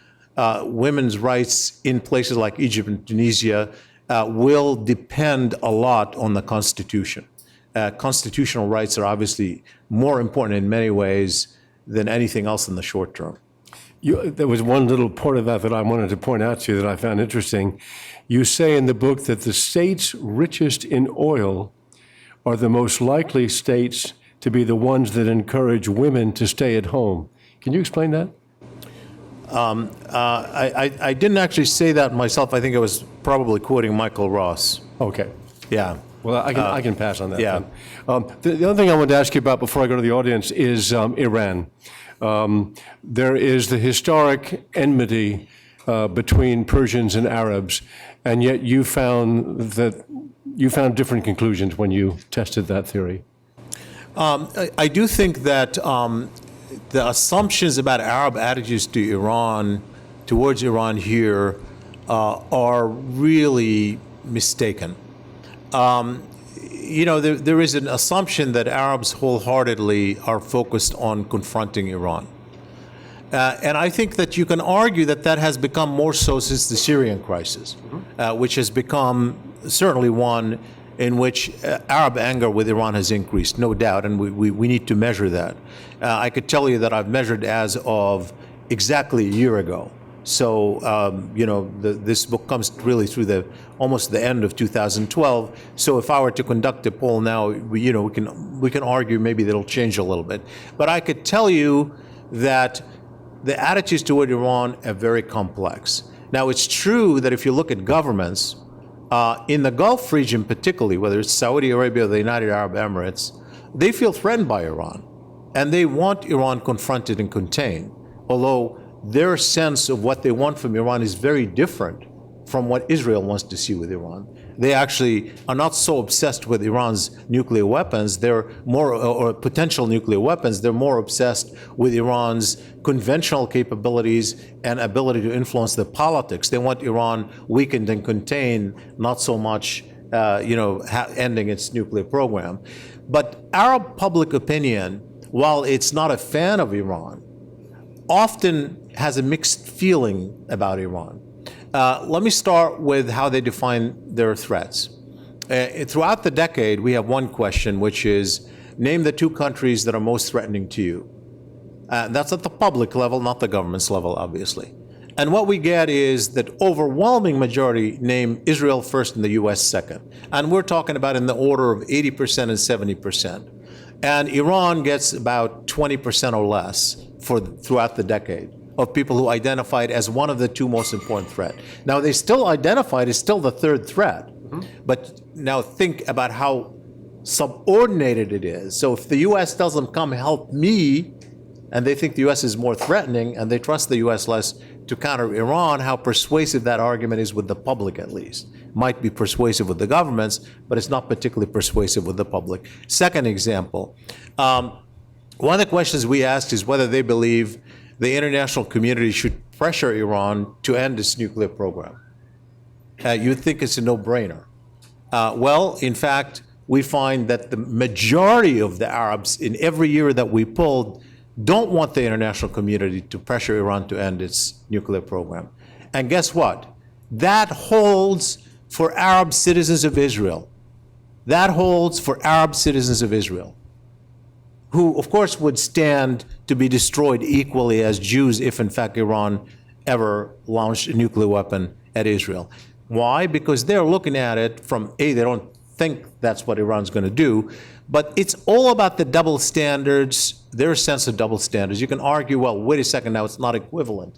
women's rights in places like Egypt and Tunisia will depend a lot on the Constitution. Constitutional rights are obviously more important in many ways than anything else in the short term. There was one little part of that I wanted to point out to you that I found interesting. You say in the book that the states richest in oil are the most likely states to be the ones that encourage women to stay at home. Can you explain that? I didn't actually say that myself. I think I was probably quoting Michael Ross. Okay. Yeah. Well, I can pass on that. Yeah. The other thing I wanted to ask you about before I go to the audience is Iran. There is the historic enmity between Persians and Arabs, and yet you found different conclusions when you tested that theory. I do think that the assumptions about Arab attitudes to Iran, towards Iran here, are really mistaken. There is an assumption that Arabs wholeheartedly are focused on confronting Iran. And I think that you can argue that has become more so since the Syrian crisis, which has become certainly one in which Arab anger with Iran has increased, no doubt, and we need to measure that. I could tell you that I've measured as of exactly a year ago. So, this book comes really through almost the end of 2012. So if I were to conduct a poll now, we can argue maybe that'll change a little bit. But I could tell you that the attitudes toward Iran are very complex. Now, it's true that if you look at governments, in the Gulf region particularly, whether it's Saudi Arabia or the United Arab Emirates, they feel threatened by Iran. And they want Iran confronted and contained, although their sense of what they want from Iran is very different from what Israel wants to see with Iran. They actually are not so obsessed with Iran's nuclear weapons. They're more, or potential nuclear weapons, they're more obsessed with Iran's conventional capabilities and ability to influence the politics. They want Iran weakened and contained, not so much, ending its nuclear program. But Arab public opinion, while it's not a fan of Iran, often has a mixed feeling about Iran. Let me start with how they define their threats. Throughout the decade, we have one question, which is, name the two countries that are most threatening to you. That's at the public level, not the government's level, obviously. And what we get is that overwhelming majority name Israel first and the US second. And we're talking about in the order of 80% and 70%. And Iran gets about 20% or less throughout the decade of people who identified as one of the two most important threats. Now, they still identified as still the third threat, but now think about how subordinated it is. So if the US tells them, come help me, and they think the US is more threatening and they trust the US less to counter Iran, how persuasive that argument is with the public, at least. Might be persuasive with the governments, but it's not particularly persuasive with the public. Second example, one of the questions we asked is whether they believe the international community should pressure Iran to end its nuclear program. You'd think it's a no-brainer. Well, in fact, we find that the majority of the Arabs in every year that we polled don't want the international community to pressure Iran to end its nuclear program. And guess what? That holds for Arab citizens of Israel. That holds for Arab citizens of Israel, who, of course, would stand to be destroyed equally as Jews if, in fact, Iran ever launched a nuclear weapon at Israel. Why? Because they're looking at it from, they don't think that's what Iran's going to do, but it's all about the double standards, their sense of double standards. You can argue, well, wait a second, now it's not equivalent.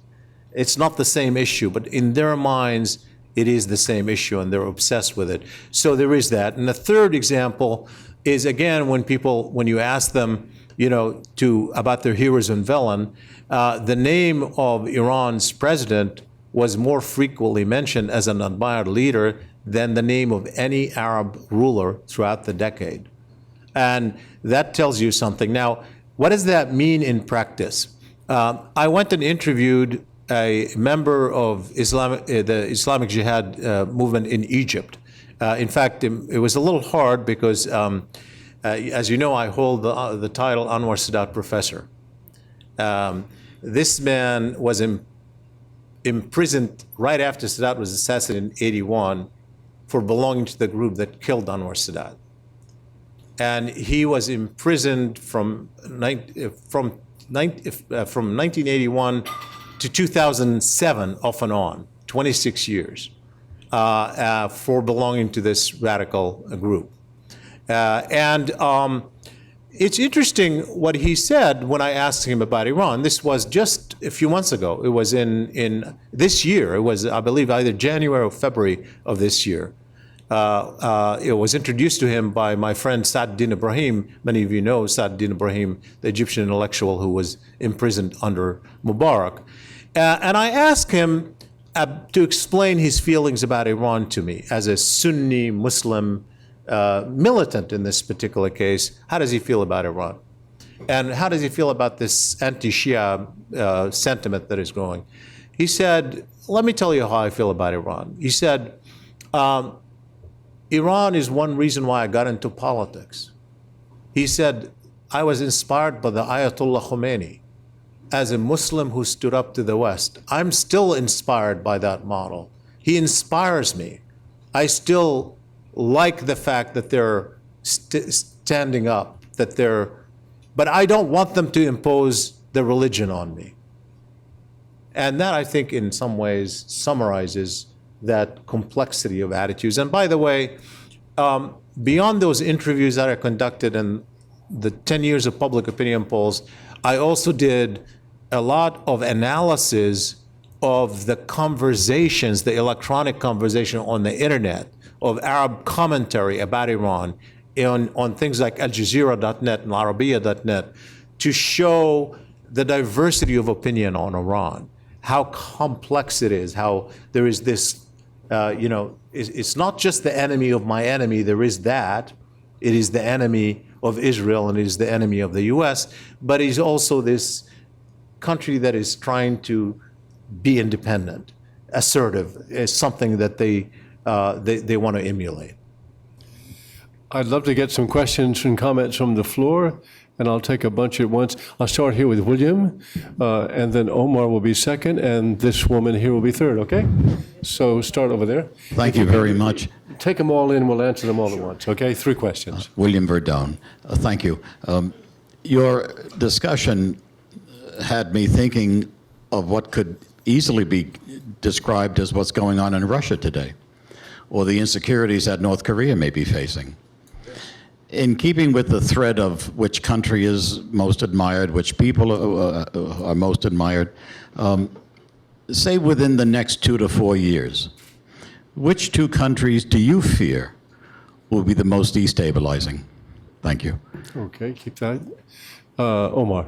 It's not the same issue, but in their minds, it is the same issue, and they're obsessed with it. So there is that. And the third example is, again, when you ask them, about their heroes and villain, the name of Iran's president was more frequently mentioned as an admired leader than the name of any Arab ruler throughout the decade. And that tells you something. Now, what does that mean in practice? I went and interviewed a member of the Islamic Jihad movement in Egypt. In fact, it was a little hard because, as you know, I hold the title Anwar Sadat Professor. This man was imprisoned right after Sadat was assassinated in '81 for belonging to the group that killed Anwar Sadat. And he was imprisoned from 1981 to 2007, off and on, 26 years, for belonging to this radical group. It's interesting what he said when I asked him about Iran. This was just a few months ago. It was in this year. It was, I believe, either January or February of this year. It was introduced to him by my friend Saad-Din Ibrahim. Many of you know Saad-Din Ibrahim, the Egyptian intellectual who was imprisoned under Mubarak. And I asked him to explain his feelings about Iran to me as a Sunni Muslim militant in this particular case. How does he feel about Iran? And how does he feel about this anti-Shia sentiment that is growing? He said, let me tell you how I feel about Iran. He said, Iran is one reason why I got into politics. He said, I was inspired by the Ayatollah Khomeini as a Muslim who stood up to the West. I'm still inspired by that model. He inspires me. I still like the fact that they're standing up, but I don't want them to impose their religion on me. And that, I think, in some ways summarizes that complexity of attitudes. And by the way, beyond those interviews that I conducted and the 10 years of public opinion polls, I also did a lot of analysis of the conversations, the electronic conversation on the internet, of Arab commentary about Iran on things like Al Jazeera.net and Arabiya.net, to show the diversity of opinion on Iran, how complex it is, how there is this it's not just the enemy of my enemy. There is that. It is the enemy of Israel and it is the enemy of the U.S., but it's also this country that is trying to be independent, assertive, is something that they want to emulate. I'd love to get some questions and comments from the floor, and I'll take a bunch at once. I'll start here with William, and then Omar will be second, and this woman here will be third, okay? So start over there. Thank you very much. Take them all in, we'll answer them all at once, okay? 3 questions. William Verdone, thank you. Your discussion had me thinking of what could easily be described as what's going on in Russia today, or the insecurities that North Korea may be facing. In keeping with the thread of which country is most admired, which people are most admired, say within the next 2 to 4 years, which 2 countries do you fear will be the most destabilizing? Thank you. Okay, keep that. Omar.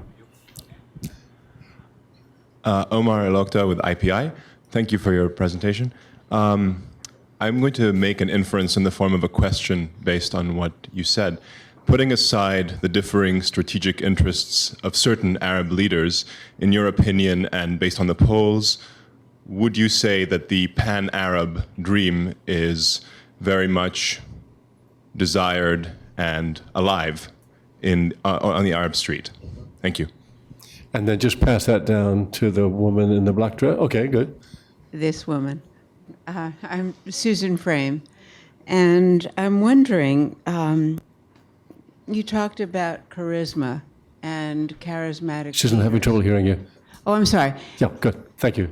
Omar Elokta with IPI. Thank you for your presentation. I'm going to make an inference in the form of a question based on what you said. Putting aside the differing strategic interests of certain Arab leaders, in your opinion and based on the polls, would you say that the pan-Arab dream is very much desired and alive on the Arab street? Thank you. And then just pass that down to the woman in the black dress. Okay, good. This woman. I'm Susan Frame, and I'm wondering, you talked about charisma and charismatic Susan, I'm having trouble hearing you. Oh, I'm sorry. Yeah, good. Thank you.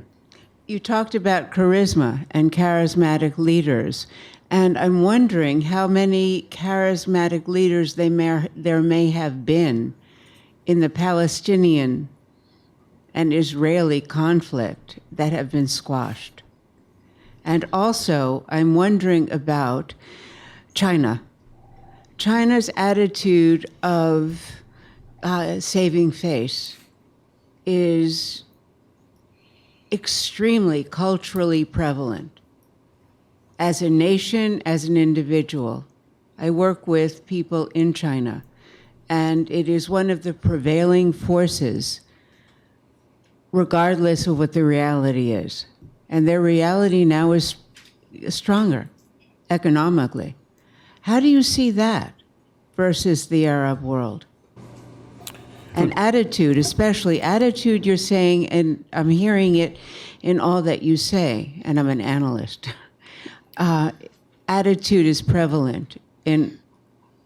You talked about charisma and charismatic leaders, and I'm wondering how many charismatic leaders there may have been in the Palestinian and Israeli conflict that have been squashed. And also, I'm wondering about China. China's attitude of saving face is extremely culturally prevalent. As a nation, as an individual, I work with people in China, and it is one of the prevailing forces, regardless of what the reality is. And their reality now is stronger economically. How do you see that versus the Arab world? And attitude, especially attitude, you're saying, and I'm hearing it in all that you say, and I'm an analyst. Attitude is prevalent in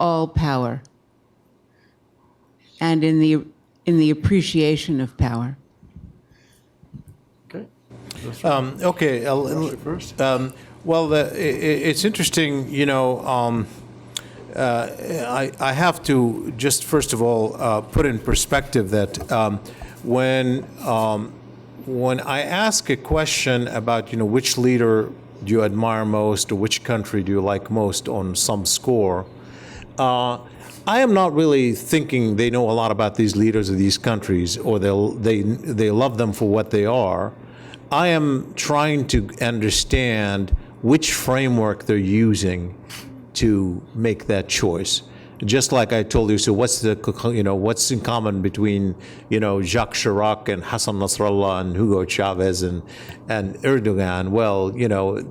all power and in the appreciation of power. Okay. Okay. First. Well, it's interesting, I have to just first of all put in perspective that when I ask a question about which leader do you admire most or which country do you like most on some score, I am not really thinking they know a lot about these leaders of these countries or they love them for what they are. I am trying to understand which framework they're using to make that choice. Just like I told you, so what's in common between Jacques Chirac and Hassan Nasrallah and Hugo Chavez and Erdogan? Well,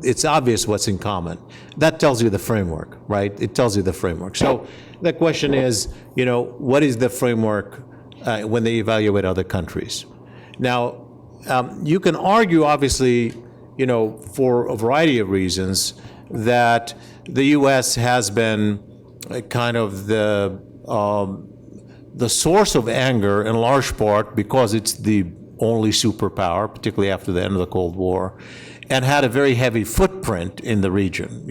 it's obvious what's in common. That tells you the framework, right? It tells you the framework. So the question is, what is the framework when they evaluate other countries? Now, you can argue, obviously, for a variety of reasons, that the U.S. has been kind of the source of anger in large part because it's the only superpower, particularly after the end of the Cold War, and had a very heavy footprint in the region.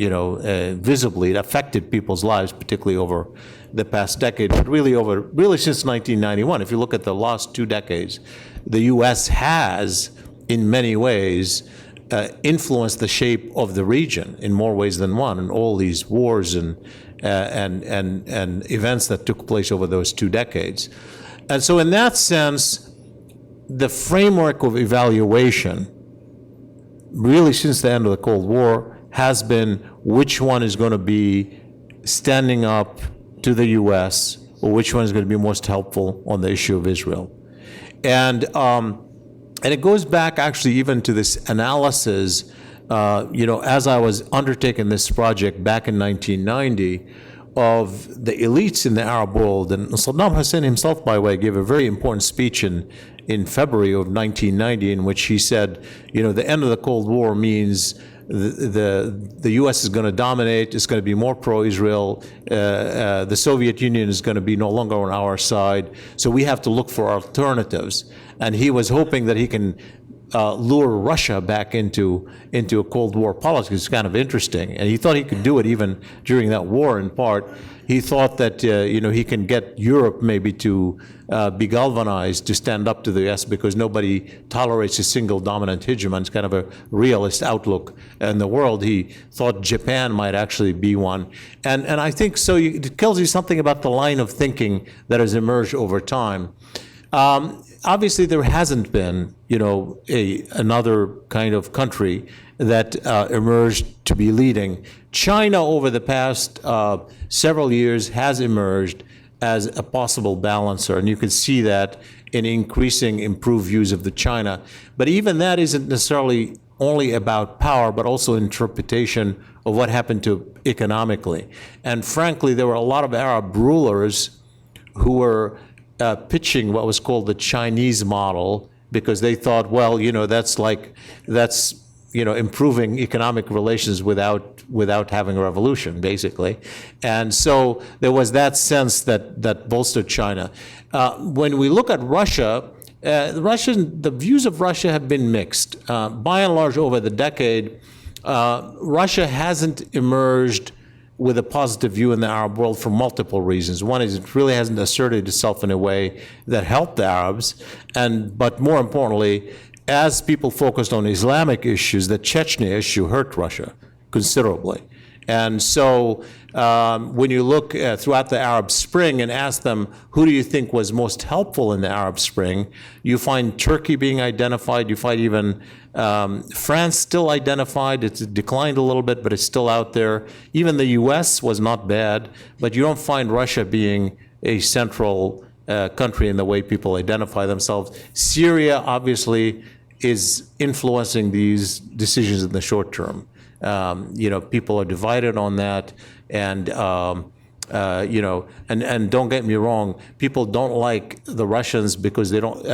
Visibly, it affected people's lives, particularly over the past decade, but really since 1991. If you look at the last 2 decades, the U.S. has, in many ways, influenced the shape of the region in more ways than one, and all these wars and events that took place over those 2 decades. And so in that sense, the framework of evaluation really since the end of the Cold War has been which one is going to be standing up to the U.S. or which one is going to be most helpful on the issue of Israel. And it goes back actually even to this analysis, as I was undertaking this project back in 1990, of the elites in the Arab world. And Saddam Hussein himself, by the way, gave a very important speech in February of 1990 in which he said, the end of the Cold War means the U.S. is going to dominate, it's going to be more pro-Israel, the Soviet Union is going to be no longer on our side, so we have to look for alternatives. And he was hoping that he can lure Russia back into a Cold War politics. It's kind of interesting. And he thought he could do it even during that war in part. He thought that, he can get Europe maybe to be galvanized to stand up to the U.S. because nobody tolerates a single dominant hegemon. It's kind of a realist outlook in the world. He thought Japan might actually be one. And I think so. It tells you something about the line of thinking that has emerged over time. Obviously, there hasn't been, another kind of country that emerged to be leading. China, over the past several years, has emerged as a possible balancer, and you can see that in increasing improved views of the China. But even that isn't necessarily only about power, but also interpretation of what happened to economically. And frankly, there were a lot of Arab rulers who were pitching what was called the Chinese model because they thought, well, that's improving economic relations without having a revolution, basically. And so there was that sense that bolstered China. When we look at Russia, the views of Russia have been mixed. By and large, over the decade, Russia hasn't emerged with a positive view in the Arab world for multiple reasons. One is it really hasn't asserted itself in a way that helped the Arabs, but more importantly, as people focused on Islamic issues, the Chechnya issue hurt Russia considerably. And so when you look throughout the Arab Spring and ask them, who do you think was most helpful in the Arab Spring, you find Turkey being identified, you find even France still identified. It's declined a little bit, but it's still out there. Even the US was not bad, but you don't find Russia being a central country in the way people identify themselves. Syria, obviously, is influencing these decisions in the short term. People are divided on that, and and don't get me wrong, people don't like the Russians because they don't,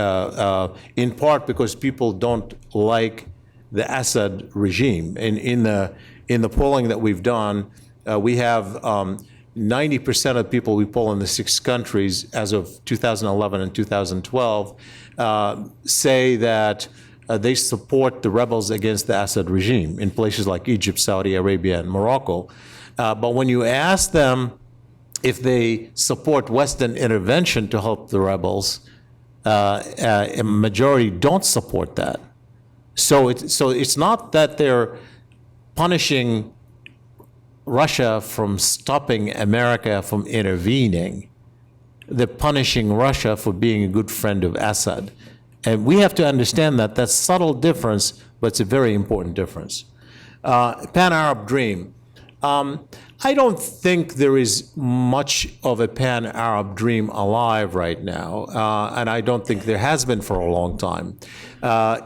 in part because people don't like the Assad regime. In the polling that we've done, we have 90% of people we poll in the 6 countries as of 2011 and 2012 say that they support the rebels against the Assad regime in places like Egypt, Saudi Arabia, and Morocco. But when you ask them if they support Western intervention to help the rebels, a majority don't support that. So it's not that they're punishing Russia from stopping America from intervening. They're punishing Russia for being a good friend of Assad. And we have to understand that. That's a subtle difference, but it's a very important difference. Pan-Arab dream. I don't think there is much of a pan-Arab dream alive right now, and I don't think there has been for a long time,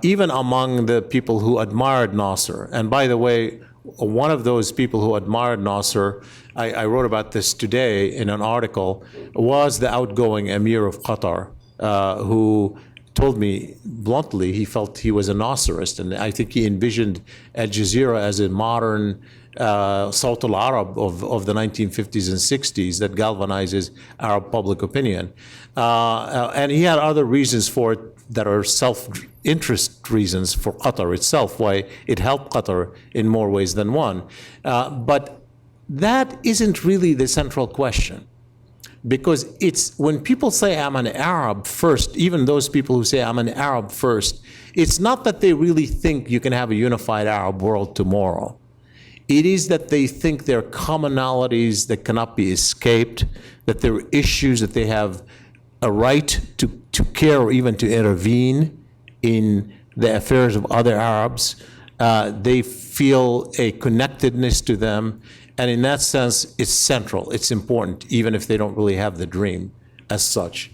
even among the people who admired Nasser. And by the way, one of those people who admired Nasser, I wrote about this today in an article, was the outgoing Emir of Qatar, who told me bluntly he felt he was a Nasserist, and I think he envisioned Al Jazeera as a modern Sawt al-Arab of the 1950s and 60s that galvanizes Arab public opinion. And he had other reasons for it that are self-interest reasons for Qatar itself, why it helped Qatar in more ways than one. But that isn't really the central question. Because it's when people say I'm an Arab first, even those people who say I'm an Arab first, it's not that they really think you can have a unified Arab world tomorrow. It is that they think there are commonalities that cannot be escaped, that there are issues that they have a right to care or even to intervene in the affairs of other Arabs, They feel a connectedness to them. And in that sense, it's central. It's important, even if they don't really have the dream as such.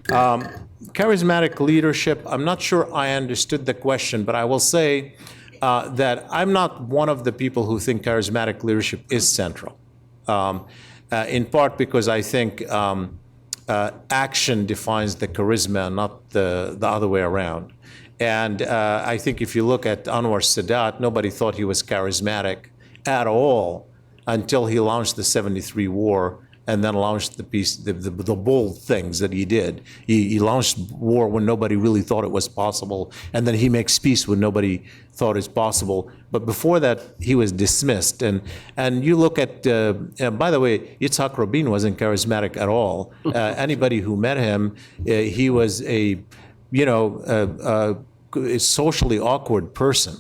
Charismatic leadership, I'm not sure I understood the question, but I will say that I'm not one of the people who think charismatic leadership is central. In part because I think action defines the charisma, not the other way around. And I think if you look at Anwar Sadat, nobody thought he was charismatic at all until he launched the '73 war and then launched the bold things that he did. He launched war when nobody really thought it was possible, and then he makes peace when nobody thought it's possible. But before that, he was dismissed. And you look at, by the way, Yitzhak Rabin wasn't charismatic at all. Anybody who met him, he was a socially awkward person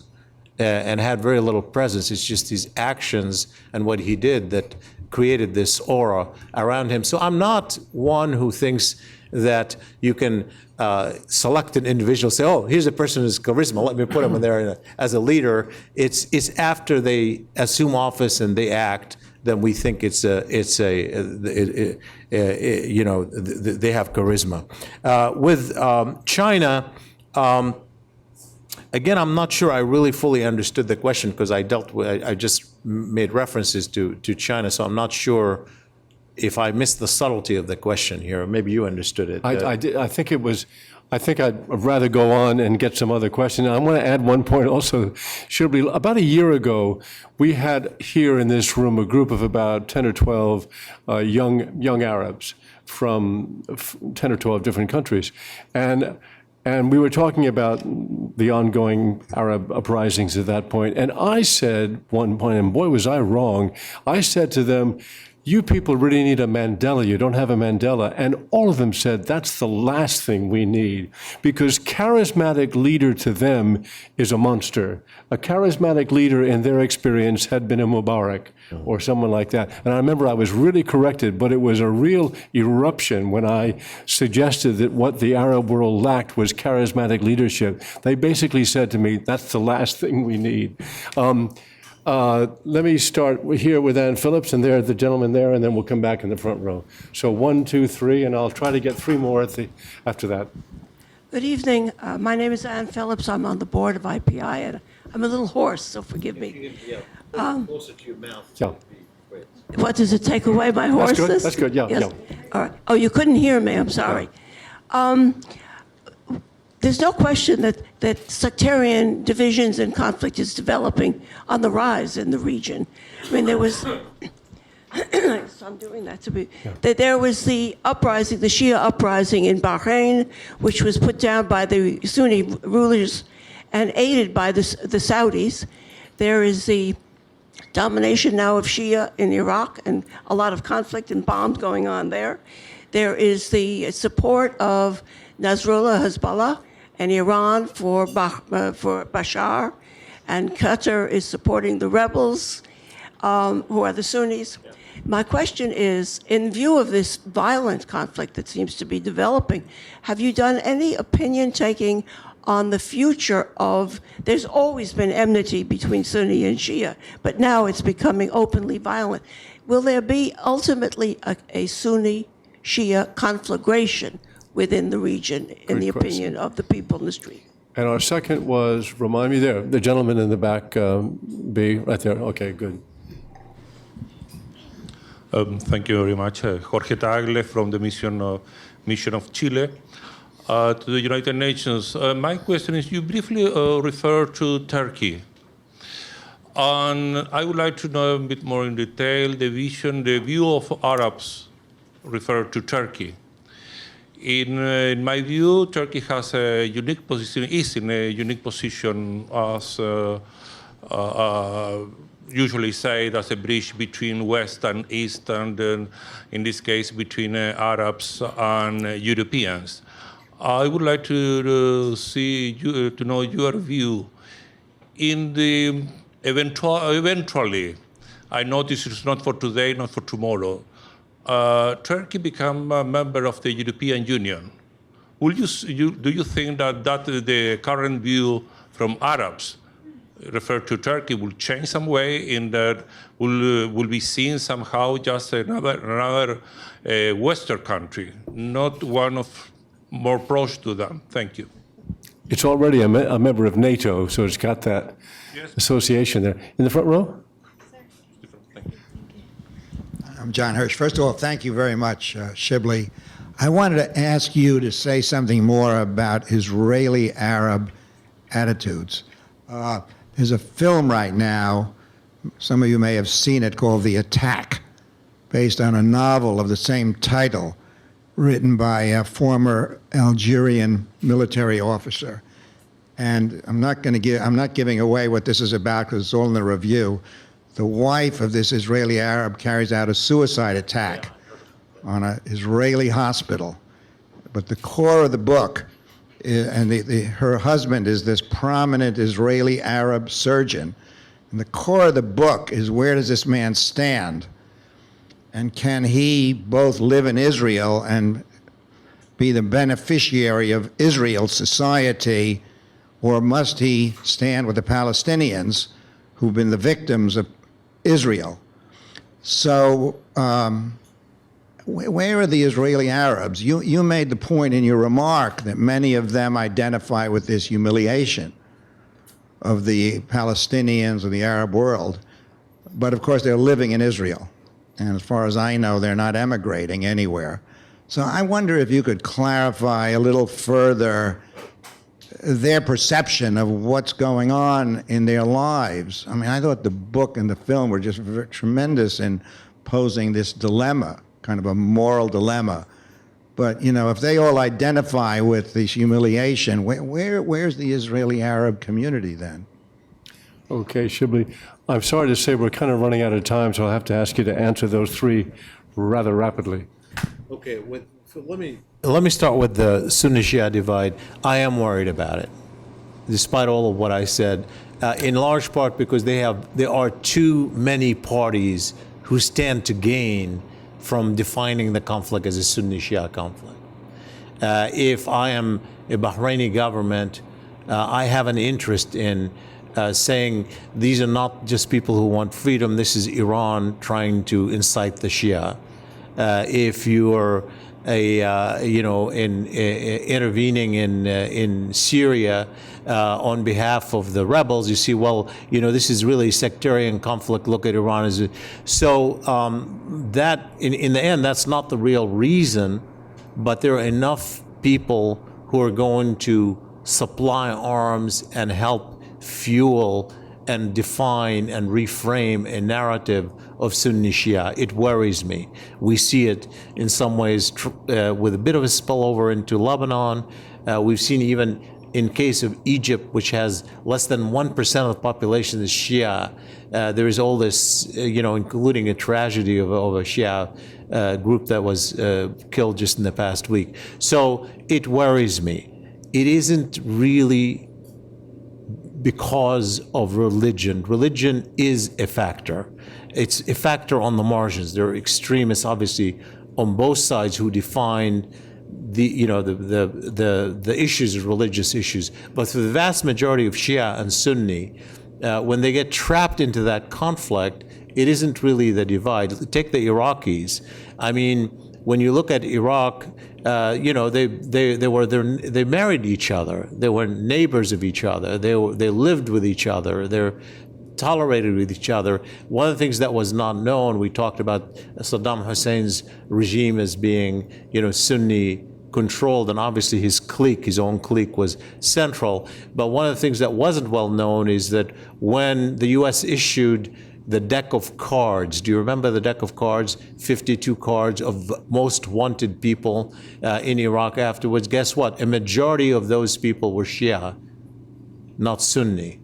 and had very little presence. It's just his actions and what he did that created this aura around him. So I'm not one who thinks that you can select an individual, say, oh, here's a person who's charisma, let me put him in there as a leader. It's after they assume office and they act, then we think they have charisma. With China, again, I'm not sure I really fully understood the question because I just made references to China, so I'm not sure if I missed the subtlety of the question here. Maybe you understood it. I did. I think I'd rather go on and get some other questions. I want to add one point also. Shibley, about a year ago, we had here in this room a group of about 10 or 12 young Arabs from 10 or 12 different countries. And we were talking about the ongoing Arab uprisings at that point. And I said one point, and boy, was I wrong. I said to them, you people really need a Mandela. You don't have a Mandela. And all of them said, that's the last thing we need. Because charismatic leader to them is a monster. A charismatic leader in their experience had been a Mubarak or someone like that. And I remember I was really corrected, but it was a real eruption when I suggested that what the Arab world lacked was charismatic leadership. They basically said to me, that's the last thing we need. Let me start here with Ann Phillips, and there, the gentleman there, and then we'll come back in the front row. So 1, 2, 3, and I'll try to get 3 more after that. Good evening. My name is Ann Phillips. I'm on the board of IPI, and I'm a little hoarse, so forgive me. Closer to your mouth. Yeah. What, does it take away my hoarseness? That's good, yeah. Yes. Yeah. All right. Oh, you couldn't hear me. I'm sorry. There's no question that sectarian divisions and conflict is developing on the rise in the region. I mean, there was, so I'm doing that to be, that there was the uprising, the Shia uprising in Bahrain, which was put down by the Sunni rulers and aided by the Saudis. There is the domination now of Shia in Iraq and a lot of conflict and bombs going on there. There is the support of Nasrallah, Hezbollah, and Iran for Bashar, and Qatar is supporting the rebels, who are the Sunnis. My question is, in view of this violent conflict that seems to be developing, have you done any opinion taking on the future of, there's always been enmity between Sunni and Shia, but now it's becoming openly violent. Will there be ultimately a Sunni-Shia conflagration within the region, in the opinion of the people in the street? And our second was, remind me there, the gentleman in the back, B, right there. Okay, good. Thank you very much. Jorge Tagle from the Mission of Chile to the United Nations. My question is, you briefly referred to Turkey. And I would like to know a bit more in detail the view of Arabs referred to Turkey. In my view, Turkey has a unique position, is in a unique position as usually said as a bridge between West and East, and in this case between Arabs and Europeans. I would like to know your view in the eventually. I know this is not for today, not for tomorrow. Turkey become a member of the European Union. Do you think that the current view from Arabs refer to Turkey will change some way in that will be seen somehow just another Western country, not one of more close to them. Thank you. It's already a member of NATO, so it's got that association there. In the front row? I'm John Hirsch. First of all, thank you very much, Shibley. I wanted to ask you to say something more about Israeli-Arab attitudes. There's a film right now, some of you may have seen it, called The Attack, based on a novel of the same title, written by a former Algerian military officer. And I'm not giving away what this is about because it's all in the review. The wife of this Israeli Arab carries out a suicide attack on an Israeli hospital. But the core of the book, and her husband is this prominent Israeli Arab surgeon. And the core of the book is, where does this man stand? And can he both live in Israel and be the beneficiary of Israel's society, or must he stand with the Palestinians who've been the victims of Israel? So where are the Israeli Arabs? You made the point in your remark that many of them identify with this humiliation of the Palestinians or the Arab world. But of course, they're living in Israel. And as far as I know, they're not emigrating anywhere. So I wonder if you could clarify a little further their perception of what's going on in their lives. I mean, I thought the book and the film were just tremendous in posing this dilemma, kind of a moral dilemma. But, you know, if they all identify with this humiliation, where's the Israeli Arab community then? Okay, Shibley. I'm sorry to say we're kind of running out of time, so I'll have to ask you to answer those three rather rapidly. Okay, let me start with the Sunni-Shia divide. I am worried about it, despite all of what I said, in large part because there are too many parties who stand to gain from defining the conflict as a Sunni-Shia conflict. If I am a Bahraini government, I have an interest in saying these are not just people who want freedom, this is Iran trying to incite the Shia. If you are intervening in Syria on behalf of the rebels, you see, well, this is really sectarian conflict. Look at Iran so that in the end, that's not the real reason, but there are enough people who are going to supply arms and help fuel and define and reframe a narrative of Sunni Shia. It worries me. We see it in some ways with a bit of a spillover into Lebanon. We've seen even in case of Egypt, which has less than 1% of the population is Shia. There is all this, including a tragedy of a Shia group that was killed just in the past week. So it worries me. It isn't really because of religion. Religion is a factor. It's a factor on the margins. There are extremists, obviously, on both sides who define the issues as religious issues. But for the vast majority of Shia and Sunni, when they get trapped into that conflict, it isn't really the divide. Take the Iraqis. I mean, when you look at Iraq, they married each other. They were neighbors of each other. They lived with each other. They're tolerated with each other. One of the things that was not known, we talked about Saddam Hussein's regime as being, Sunni controlled, and obviously his own clique was central. But one of the things that wasn't well known is that when the U.S. issued the deck of cards. Do you remember the deck of cards? 52 cards of most wanted people in Iraq afterwards. Guess what? A majority of those people were Shia, not Sunni.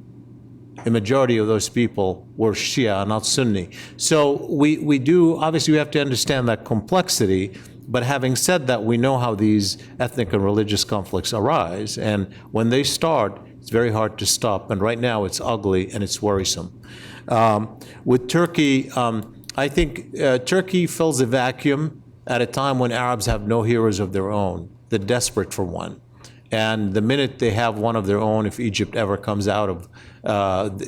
A majority of those people were Shia, not Sunni. So we do, obviously we have to understand that complexity, but having said that, we know how these ethnic and religious conflicts arise, and when they start, it's very hard to stop, and right now it's ugly and it's worrisome. With Turkey, I think Turkey fills a vacuum at a time when Arabs have no heroes of their own. They're desperate for one. And the minute they have one of their own, if Egypt ever comes out of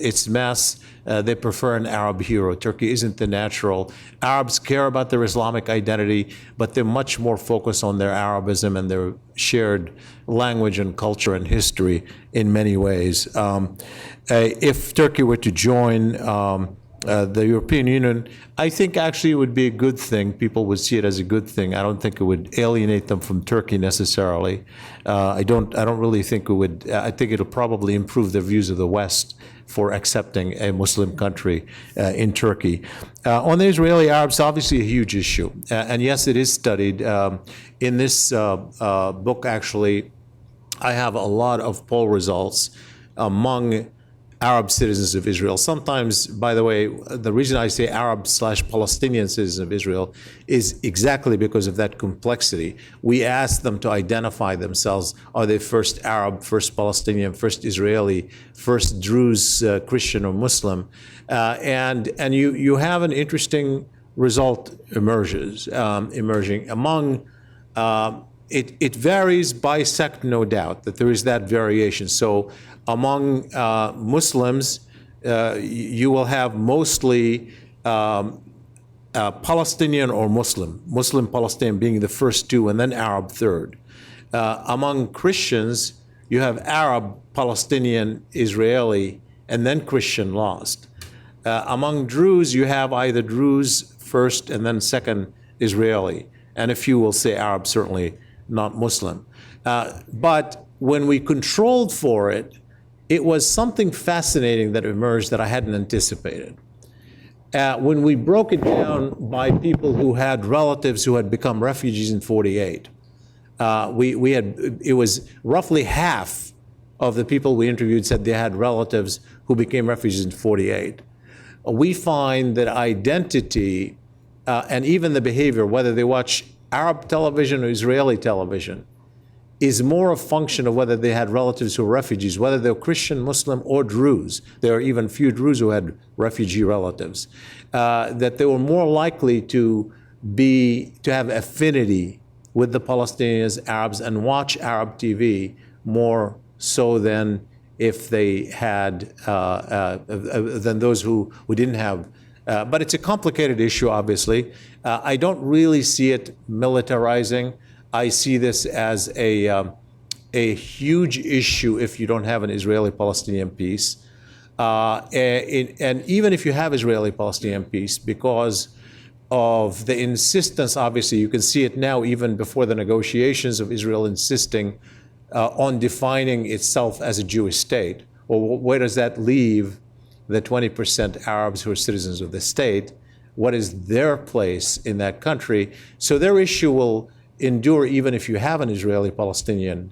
its mess, they prefer an Arab hero. Turkey isn't the natural. Arabs care about their Islamic identity, but they're much more focused on their Arabism and their shared language and culture and history in many ways. If Turkey were to join the European Union, I think actually it would be a good thing. People would see it as a good thing. I don't think it would alienate them from Turkey necessarily. I don't really think it would. I think it'll probably improve their views of the West for accepting a Muslim country in Turkey. On the Israeli Arabs, obviously a huge issue. And yes, it is studied. In this book, actually, I have a lot of poll results among Arab citizens of Israel. Sometimes, by the way, the reason I say Arab/Palestinian citizens of Israel is exactly because of that complexity. We ask them to identify themselves. Are they first Arab, first Palestinian, first Israeli, first Druze, Christian, or Muslim? And you have an interesting result emerging among. It varies by sect, no doubt, that there is that variation. So among Muslims, you will have mostly Palestinian or Muslim Palestinian being the first two, and then Arab third. Among Christians, you have Arab, Palestinian, Israeli, and then Christian last. Among Druze, you have either Druze first and then second Israeli, and a few will say Arab, certainly not Muslim. But when we controlled for it, it was something fascinating that emerged that I hadn't anticipated. When we broke it down by people who had relatives who had become refugees in 48, it was roughly half of the people we interviewed said they had relatives who became refugees in 48. We find that identity and even the behavior, whether they watch Arab television or Israeli television, is more a function of whether they had relatives who were refugees, whether they're Christian, Muslim, or Druze. There are even few Druze who had refugee relatives. That they were more likely to have affinity with the Palestinians, Arabs, and watch Arab TV more so than if they had than those who didn't have. But it's a complicated issue, obviously. I don't really see it militarizing. I see this as a huge issue if you don't have an Israeli-Palestinian peace. And even if you have Israeli-Palestinian peace, because of the insistence, obviously, you can see it now even before the negotiations of Israel insisting on defining itself as a Jewish state. Well, where does that leave the 20% Arabs who are citizens of the state? What is their place in that country? So their issue will endure even if you have an Israeli-Palestinian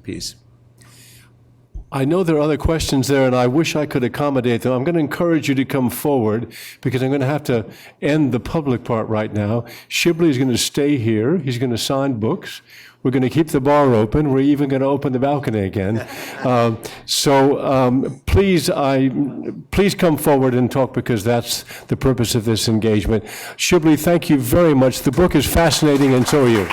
peace. I know there are other questions there, and I wish I could accommodate them. I'm going to encourage you to come forward because I'm going to have to end the public part right now. Shibley is going to stay here. He's going to sign books. We're going to keep the bar open. We're even going to open the balcony again. Please come forward and talk because that's the purpose of this engagement. Shibley, thank you very much. The book is fascinating, and so are you.